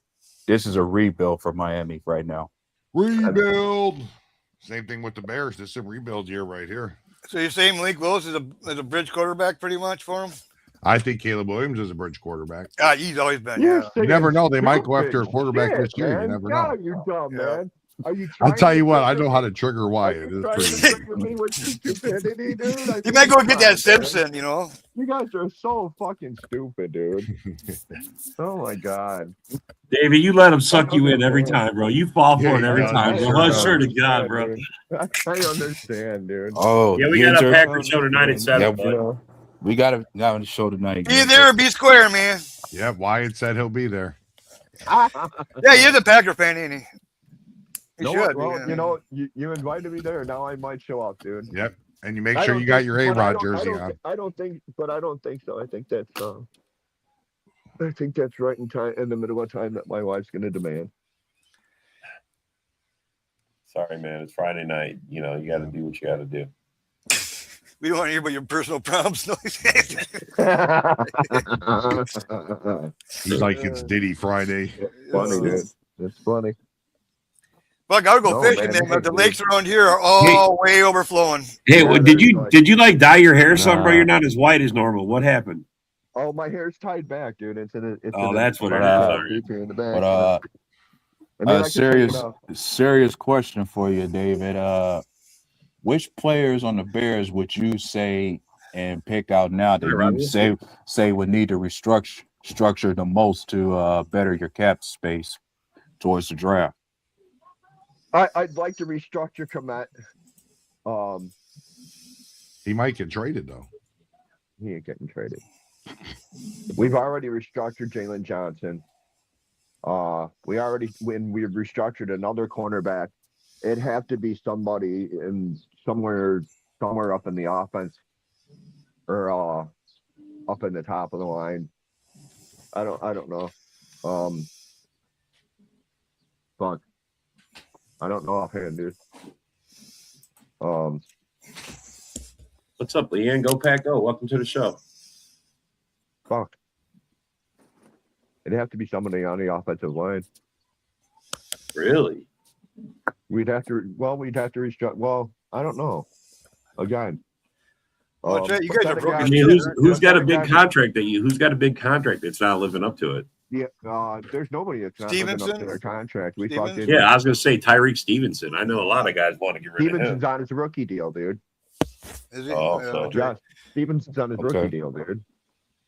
This is a rebuild for Miami right now. Rebuild. Same thing with the Bears. This is a rebuild year right here. So you're saying Malik Willis is a bridge quarterback pretty much for him? I think Caleb Williams is a bridge quarterback. He's always been. You never know. They might go after a quarterback this year. Man. You never know. You dumb, man. I'll tell you what, I know how to trigger Wyatt. You might go get that Simpson, You guys are so fucking stupid, dude. Oh my god. David, you let him suck you in every time, bro. You fall for it every time, bro. Sure to God, bro. I understand, dude. Oh, yeah, we got a Packers show tonight at 7. Yeah, we got a show tonight. Be there or be square, man. Yeah, Wyatt said he'll be there. Yeah, you're the Packer fan, ain't he? You invited me there. Now I might show up, dude. Yep, and you make sure you got your A-Rod jersey on. I don't think so. I think that's right in the middle of time that my wife's going to demand. Sorry, man. It's Friday night. You got to do what you got to do. We don't want to hear about your personal problems. He's like, it's Diddy Friday. Funny, dude. It's funny. Fuck, I would go fishing, man, but the lakes around here are all way overflowing. Hey, did you like dye your hair something, bro? You're not as white as normal. What happened? Oh, my hair's tied back, dude. That's what it is. In the back. But serious question for you, David. Which players on the Bears would you say and pick out now that you say would need to restructure the most to better your cap space towards the draft? I'd like to restructure Komet. He might get traded though. He ain't getting traded. We've already restructured Jalen Johnson. When we restructured another cornerback, it'd have to be somebody in somewhere up in the offense or up in the top of the line. I don't know. Fuck. I don't know offhand, dude. What's up, Leanne? Go Pack Go. Welcome to the show. Fuck. It'd have to be somebody on the offensive line. Really? We'd have to restructure. Well, I don't know. Again. You guys are broken. I mean, who's got a big contract who's got a big contract that's not living up to it? Yeah, there's nobody that's not living up to their contract. Yeah, I was gonna say Tyreek Stevenson. I know a lot of guys want to get rid of him. Stevenson's on his rookie deal, dude. Is he? Yeah, Stevenson's on his rookie deal, dude.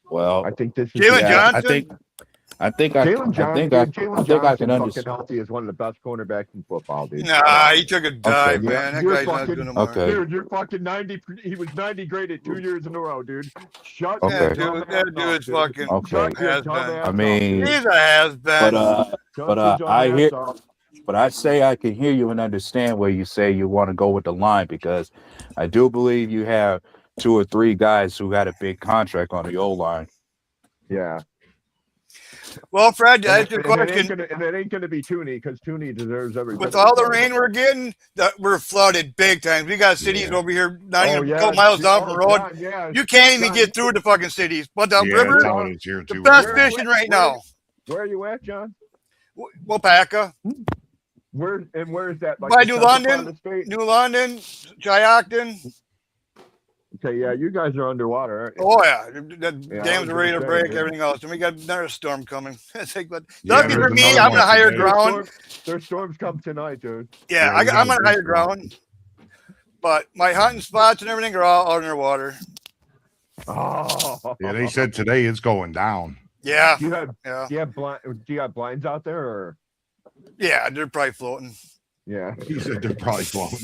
Well, I think this is Jalen Johnson. I think I can understand. Healthy is one of the best cornerbacks in football, dude. Nah, he took a dive, Okay. man. That You're guy's not fucking- good anymore. Okay. Dude, you're fucking 90. He was 90 graded 2 years in a row, dude. Shut Okay. That your dude, dumb that ass dude's up, fucking Okay. Shut your has dumb been. ass I mean, He's a has-been. but I say I can hear you and understand where you say you want to go with the line, because I do believe you have 2 or 3 guys who got a big contract on the O line. Yeah. Well, Fred, that's And your question. it ain't gonna be Tooney, because Tooney deserves every bit With of all the it. rain we're getting, we're flooded big time. We got cities over here, not even a yeah. couple miles down the road. God, yeah. You can't even God. get through the fucking cities. But the Yeah, river, that's how it is here the too. best Where- fishing right now. Where are you at, John? Wapaka, Where is that? Like By the New central London? part of the state? New London, Cheyenne. Okay, yeah, you guys are underwater, aren't you? Oh yeah, the Yeah, I dams was are ready to gonna say, break. dude. Everything else, and we got another storm coming. It's like, but Yeah, lucky for there's me, another I'm one gonna higher today. ground. There's storms come tonight, dude. Yeah, Yeah, we got I'm a on big higher storm. ground. But my hunting spots and everything are all underwater. Oh, Yeah, they said today it's going down. Yeah, Do you have yeah, do you have blinds out there, or yeah. They're probably floating. yeah? He said they're probably floating.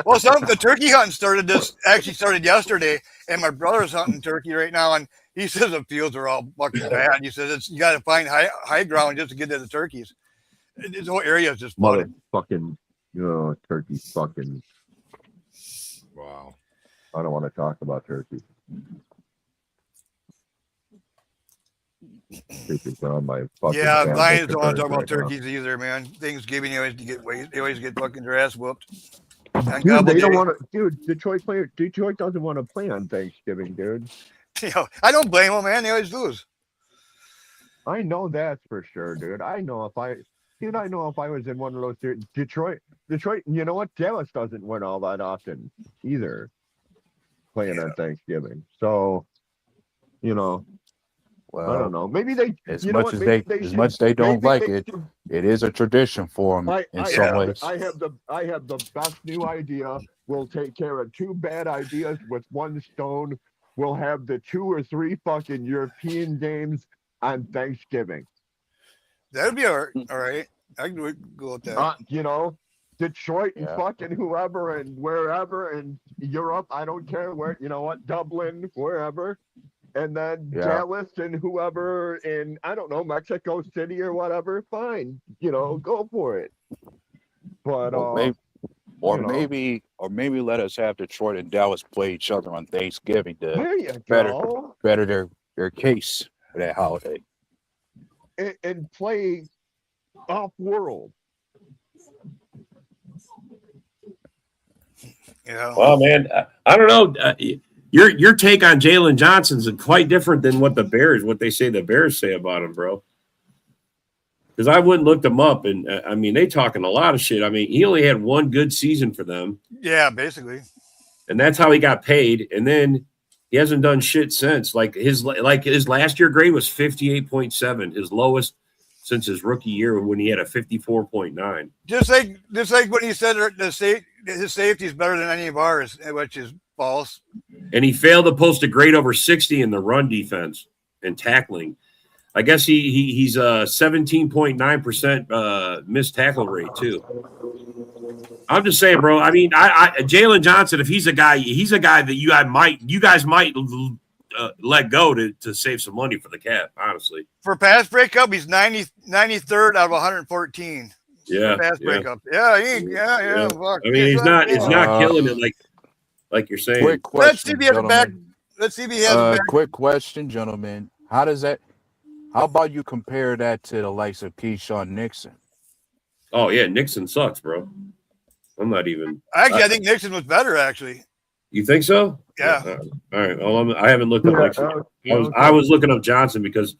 Well, the turkey hunting started yesterday, and my brother's hunting turkey right now, and he says the fields are all fucking bad. He says you got to find high ground just to get to the turkeys. This whole area is just flooded. Motherfucking, turkey fucking. Wow. I don't want to talk about turkey. Turkey's on my fucking. Yeah, family Lions don't want to talk concerns about right now. turkeys either, man. Thanksgiving, they always get fucking their ass whooped. On Dude, Gobble they don't Day. want to. Dude, Detroit doesn't want to play on Thanksgiving, dude. I don't blame them, man. They always lose. I know that's for sure, dude. I know if I was in one of those Detroit. You know what? Dallas doesn't win all that often either, playing on Thanksgiving. So, Well, I don't know. Maybe they as you know much what? as Maybe they should- much they don't maybe like they it, should- it is a tradition for them in some ways. I have the best new idea. We'll take care of 2 bad ideas with 1 stone. We'll have the 2 or 3 fucking European games on Thanksgiving. That'd be all right. I can go with that. Detroit and Yeah. fucking whoever and wherever and Europe. I don't care where. You know what? Dublin, wherever. And then Yeah. Dallas and whoever in, I don't know, Mexico City or whatever. Fine. Go for it. But Maybe let us have Detroit and Dallas play each other on Thanksgiving to there you better- better their case for that holiday. and play off world. Yeah. Well, man, I don't know. Your take on Jalen Johnson's quite different than what they say the Bears say about him, bro. Because I wouldn't looked him up, and I mean, they talking a lot of shit. I mean, he only had 1 good season for them, Yeah, basically. and that's how he got paid. And then he hasn't done shit since. Like his last year grade was 58.7, his lowest since his rookie year when he had a 54.9. Just like when he said his safety is better than any of ours, which is false. And he failed to post a grade over 60 in the run defense and tackling. I guess he's 17.9% missed tackle rate too. I'm just saying, bro. I mean, I Jalen Johnson, if he's a guy that you guys might let go to save some money for the cap. Honestly, for pass breakup, he's 93rd out of 114. Yeah, pass breakup. Yeah. I mean, he's not killing it like you're saying. Quick question, let's see if he has a back. Let's see if he has a back. Quick question, gentlemen. How about you compare that to the likes of Keyshawn Nixon? Oh yeah, Nixon sucks, bro. I'm not even. Actually, I think Nixon was better. Actually, you think so? Yeah. All right. Well, I haven't looked up Nixon. I was looking up Johnson because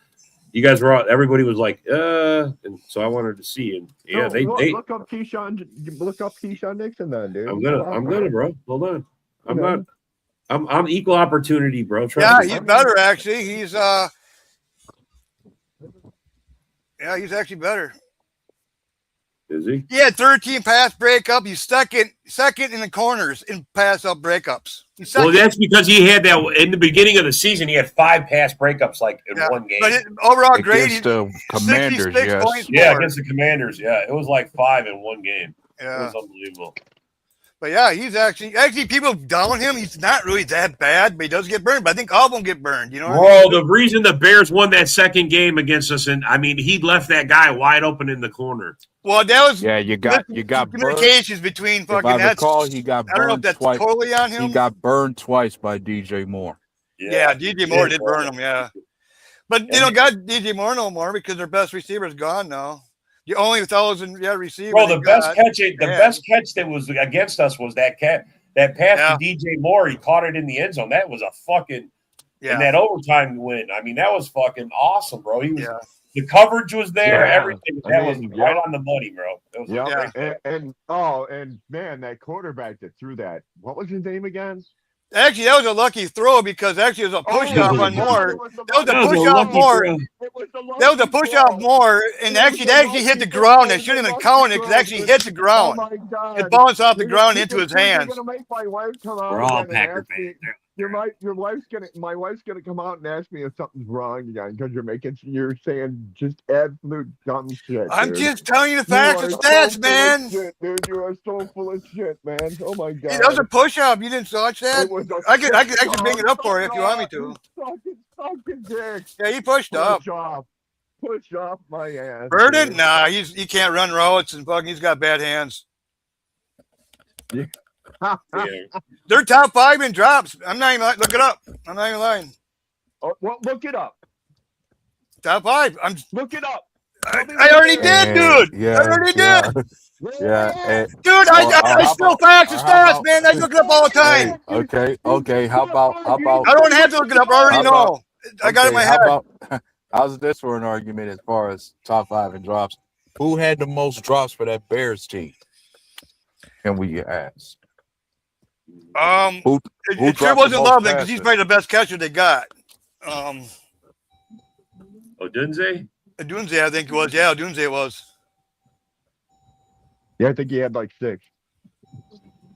you guys were. Everybody was like, and so I wanted to see. And yeah, they look up Keyshawn. Look up Keyshawn Nixon, then, dude. I'm gonna, bro. Hold on. I'm not. I'm equal opportunity, bro. He's better actually. He's he's actually better. Is he? He had 13 pass breakup. He's second in the corners in pass up breakups. Well, that's because he had that in the beginning of the season. He had 5 pass breakups like in one game. But overall grade, against the Commanders, yes. Yeah, against the Commanders. Yeah, it was like 5 in one game. Yeah, it was unbelievable. But yeah, he's actually people down him. He's not really that bad, but he does get burned. But I think all of them get burned. You know, the reason the Bears won that second game against us, and I mean, he left that guy wide open in the corner. Well, that was you got communications between fucking. If I recall, he got burned. I don't know if that's twice. totally on him. He got burned twice by DJ Moore. Yeah, DJ Moore did burn him. Yeah, but you don't got DJ Moore no more because their best receiver is gone now. The only 1,000 receiver. Well, the best catch that was against us was that pass to DJ Moore. He caught it in the end zone. That was a fucking in that overtime win. I mean, that was fucking awesome, bro. He was the coverage was there, everything. That was right on the money, bro. And man, that quarterback that threw that. What was his name again? Actually, that was a lucky throw because actually it was a push-off on Moore. That was a push-off Moore. That was a push-off Moore, and actually that hit the ground. They shouldn't have counted because it actually hit the ground. It bounced off the ground into his hands. We're all Packer fans. My wife's gonna come out and ask me if something's wrong again because you're saying just absolute dumb shit. I'm just telling you the facts and stats, man. Shit, dude, you are so full of shit, man. Oh my god. That was a push-up. You didn't watch that? I can actually bring it up for you if you want me to. Fucking dick. Yeah, he pushed up. Push off my ass. Burden? Dude. Nah, he can't run routes and fucking he's got bad hands. Yeah. They're top 5 in drops. I'm not even look it up. I'm not even lying. Oh, well, look it up. Top 5. Look it up. I already did, dude. Yeah, I already did. Yeah, dude. I still facts and stats, man. I look it up all the time. Okay. How about? I don't have to look it up. I already know. I got it in my head. How's this for an argument as far as top 5 in drops? Who had the most drops for that Bears team? Can we ask? It sure wasn't Loveland because he's probably the best catcher they got. Odunze, I think it was. Yeah, Odunze was. Yeah, I think he had like 6.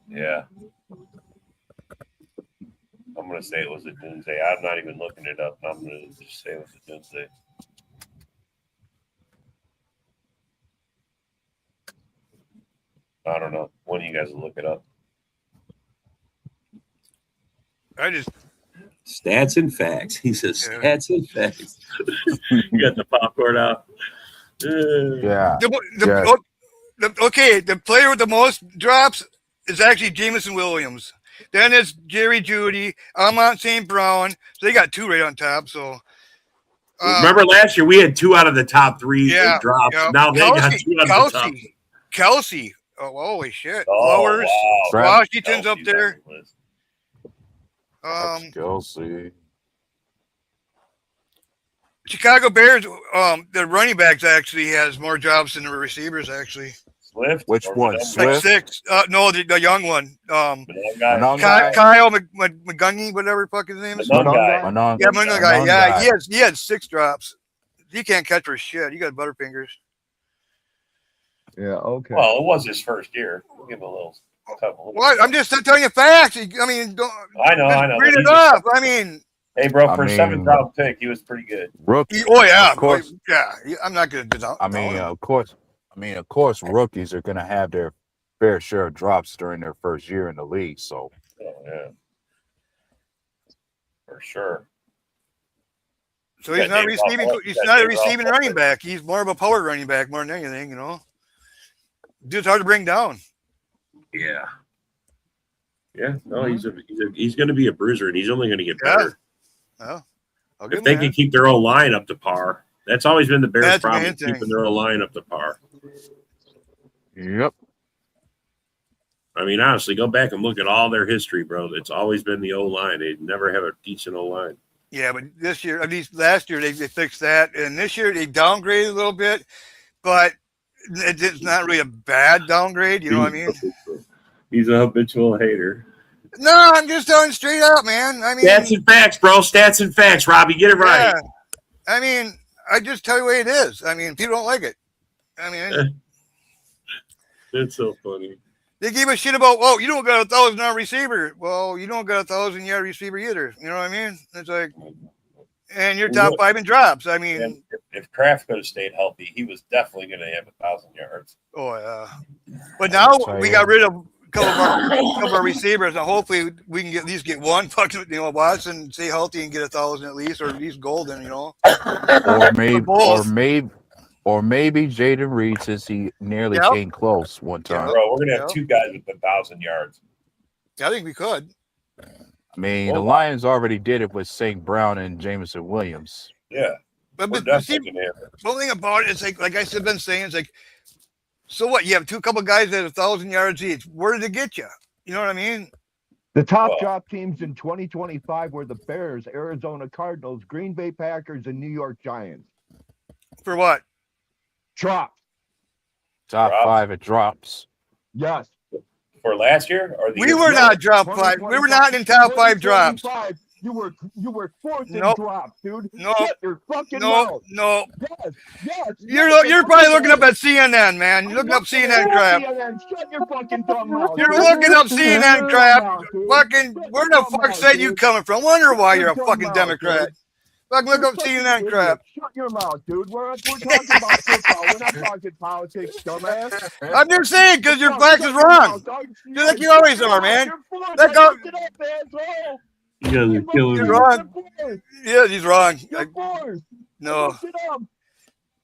Yeah. I'm going to say it was Odunze. I'm not even looking it up. I'm going to just say it was Odunze. I don't know. One of you guys will look it up. Stats and facts. He says stats and facts. You got the popcorn out. The player with the most drops is actually Jameson Williams. Then it's Jerry Jeudy, Amon St. Brown. So they got 2 right on top. So remember last year we had 2 out of the top 3 drops. Yeah. Now they got 2 out of the top. Kelsey. Oh, holy shit. Flowers. Wow. Washington's up there. Kelsey. Chicago Bears, the running backs actually has more jobs than the receivers actually. Swift? Which one? Swift? Like 6. No, the young one. Kyle McGungy, whatever the fuck his name is. Manon guy. Yeah, he had 6 drops. He can't catch for shit. He got butterfingers. Yeah, okay. Well, it was his first year. We'll give him a little couple. What? I'm just telling you facts. I mean, don't. I know. Read it up. I mean, Hey, bro, for a 7th-round pick, he was pretty good. Rookie. Oh yeah, of course. Yeah. I'm not gonna. Of course, rookies are gonna have their fair share of drops during their first year in the league. So, yeah, for sure. So he's not receiving. He's not a receiving running back. He's more of a power running back more than anything. Dude's hard to bring down. Yeah. Yeah. No, he's going to be a bruiser, and he's only going to get better. Well, if they can keep their own line up to par, that's always been the Bears' problem, keeping their own line up to par. Yep. I mean, honestly, go back and look at all their history, bro. It's always been the O-line. They never have a decent O-line. Yeah, but this year, at least last year, they fixed that. And this year, they downgraded a little bit. But it's not really a bad downgrade. You know what I mean? He's a habitual hater. No, I'm just telling straight out, man. I mean, stats and facts, bro. Stats and facts, Robbie. Get it right. I mean, I just tell you the way it is. I mean, people don't like it. I mean, it's so funny. They gave a shit about, you don't got 1,000-yard receiver. Well, you don't got 1,000-yard receiver either. You know what I mean? It's like, and you're top 5 in drops. I mean, if Kraft could have stayed healthy, he was definitely going to have 1,000 yards. Oh yeah. But now we got rid of a couple of our receivers, and hopefully we can at least get one. Fucking, Watson stay healthy and get 1,000 at least, or at least Golden. Or maybe Jaden Reed, since he nearly came close one time. Bro, we're gonna have 2 guys with 1,000 yards. I think we could. I mean, the Lions already did it with St. Brown and Jameson Williams. Yeah, but see, one thing about it is like I said, been saying, it's like, so what? You have couple guys at 1,000 yards each. Where did it get you? You know what I mean? The top drop teams in 2025 were the Bears, Arizona Cardinals, Green Bay Packers, and New York Giants. For what? Drop. Top 5 at drops. Yes. For last year, or we were not drop 5. We were not in top 5 drops. You were fourth in drops, dude. No. Shut your fucking mouth. No. Yes. You're probably looking up at CNN, man. You're looking up CNN crap. Shut your fucking dumb mouth. You're looking up CNN crap. Fucking, where the fuck state you coming from? Wonder why you're a fucking Democrat. Fucking look up CNN crap. Shut your mouth, dude. We're talking about football. We're not talking politics, dumbass. I'm just saying, because your facts is wrong. Just like you always are, man. Let go. You guys are killing me. You're wrong. Yeah, he's wrong. No.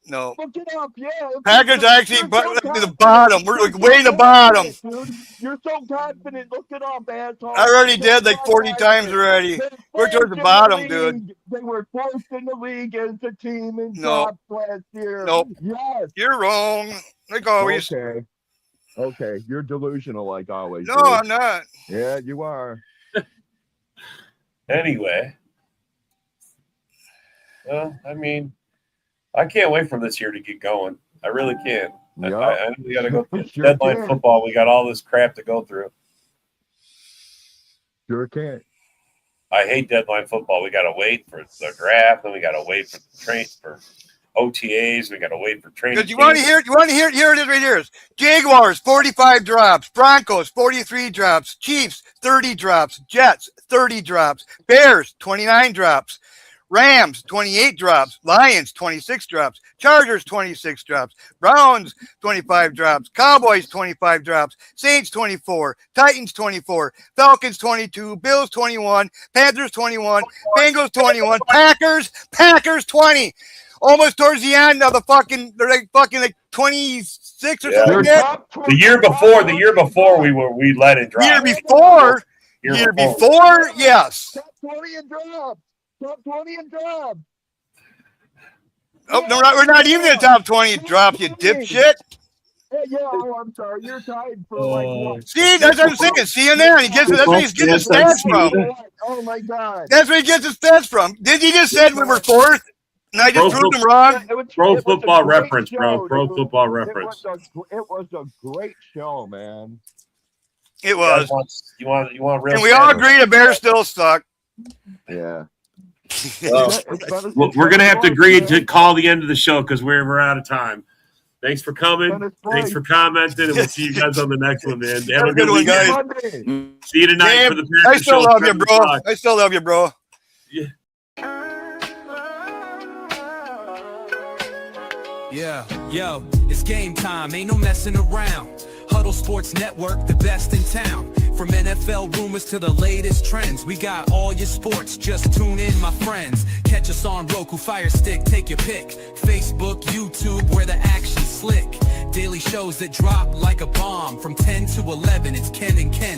No. Look it up, yeah. Packers actually the bottom. We're like way the bottom. Dude, you're so confident. Look it up, asshole. I already did like 40 times already. We're towards the bottom, dude. They were fourth in the league as a team in drops last year. Nope. Yes. You're wrong. Like always. Okay. You're delusional like always. No, dude. I'm not. Yeah, you are. Anyway. Well, I mean, I can't wait for this year to get going. I really can't. Yep. I know we got to go through deadline football. We got all this crap to go through. Sure can't. I hate deadline football. We got to wait for the draft, then we got to wait for OTAs. We got to wait for training. Because you want to hear it? Here it is right here. Jaguars 45 drops, Broncos 43 drops, Chiefs 30 drops, Jets 30 drops, Bears 29 drops. Rams, 28 drops. Lions, 26 drops. Chargers, 26 drops. Browns, 25 drops. Cowboys, 25 drops. Saints, 24. Titans, 24. Falcons, 22. Bills, 21. Panthers, 21. Bengals, 21. Packers, 20. Almost towards the end of the fucking, they're like 26 or something like that. The year before we let it drop. Year before, yes. Top 20 in drops. Top 20 in drops. Oh, no, we're not even in the top 20 drop, you dipshit. Yeah, I'm sorry. You're tied for like what? See, that's what I'm saying. CNN. That's where he's getting his stats from. Oh my God. That's where he gets his stats from. Did he just said we were fourth? And I just proved him wrong? Pro Football Reference, bro. Pro Football Reference. It was a great show, man. It was. You want real? And we all agree the Bears still suck. Yeah. We're gonna have to agree to call the end of the show because we're out of time. Thanks for coming. Thanks for commenting, and we'll see you guys on the next one, man. Have a good one, guys. See you tonight for the Packers show. I still love you, bro. I still love you, bro. Yeah. Yeah, yo, it's game time, ain't no messing around. Huddle Sports Network, the best in town. From NFL rumors to the latest trends, we got all your sports, just tune in, my friends. Catch us on Roku, Fire Stick, take your pick. Facebook, YouTube, where the action's slick. Daily shows that drop like a bomb. From 10 to 11, it's Ken and Ken.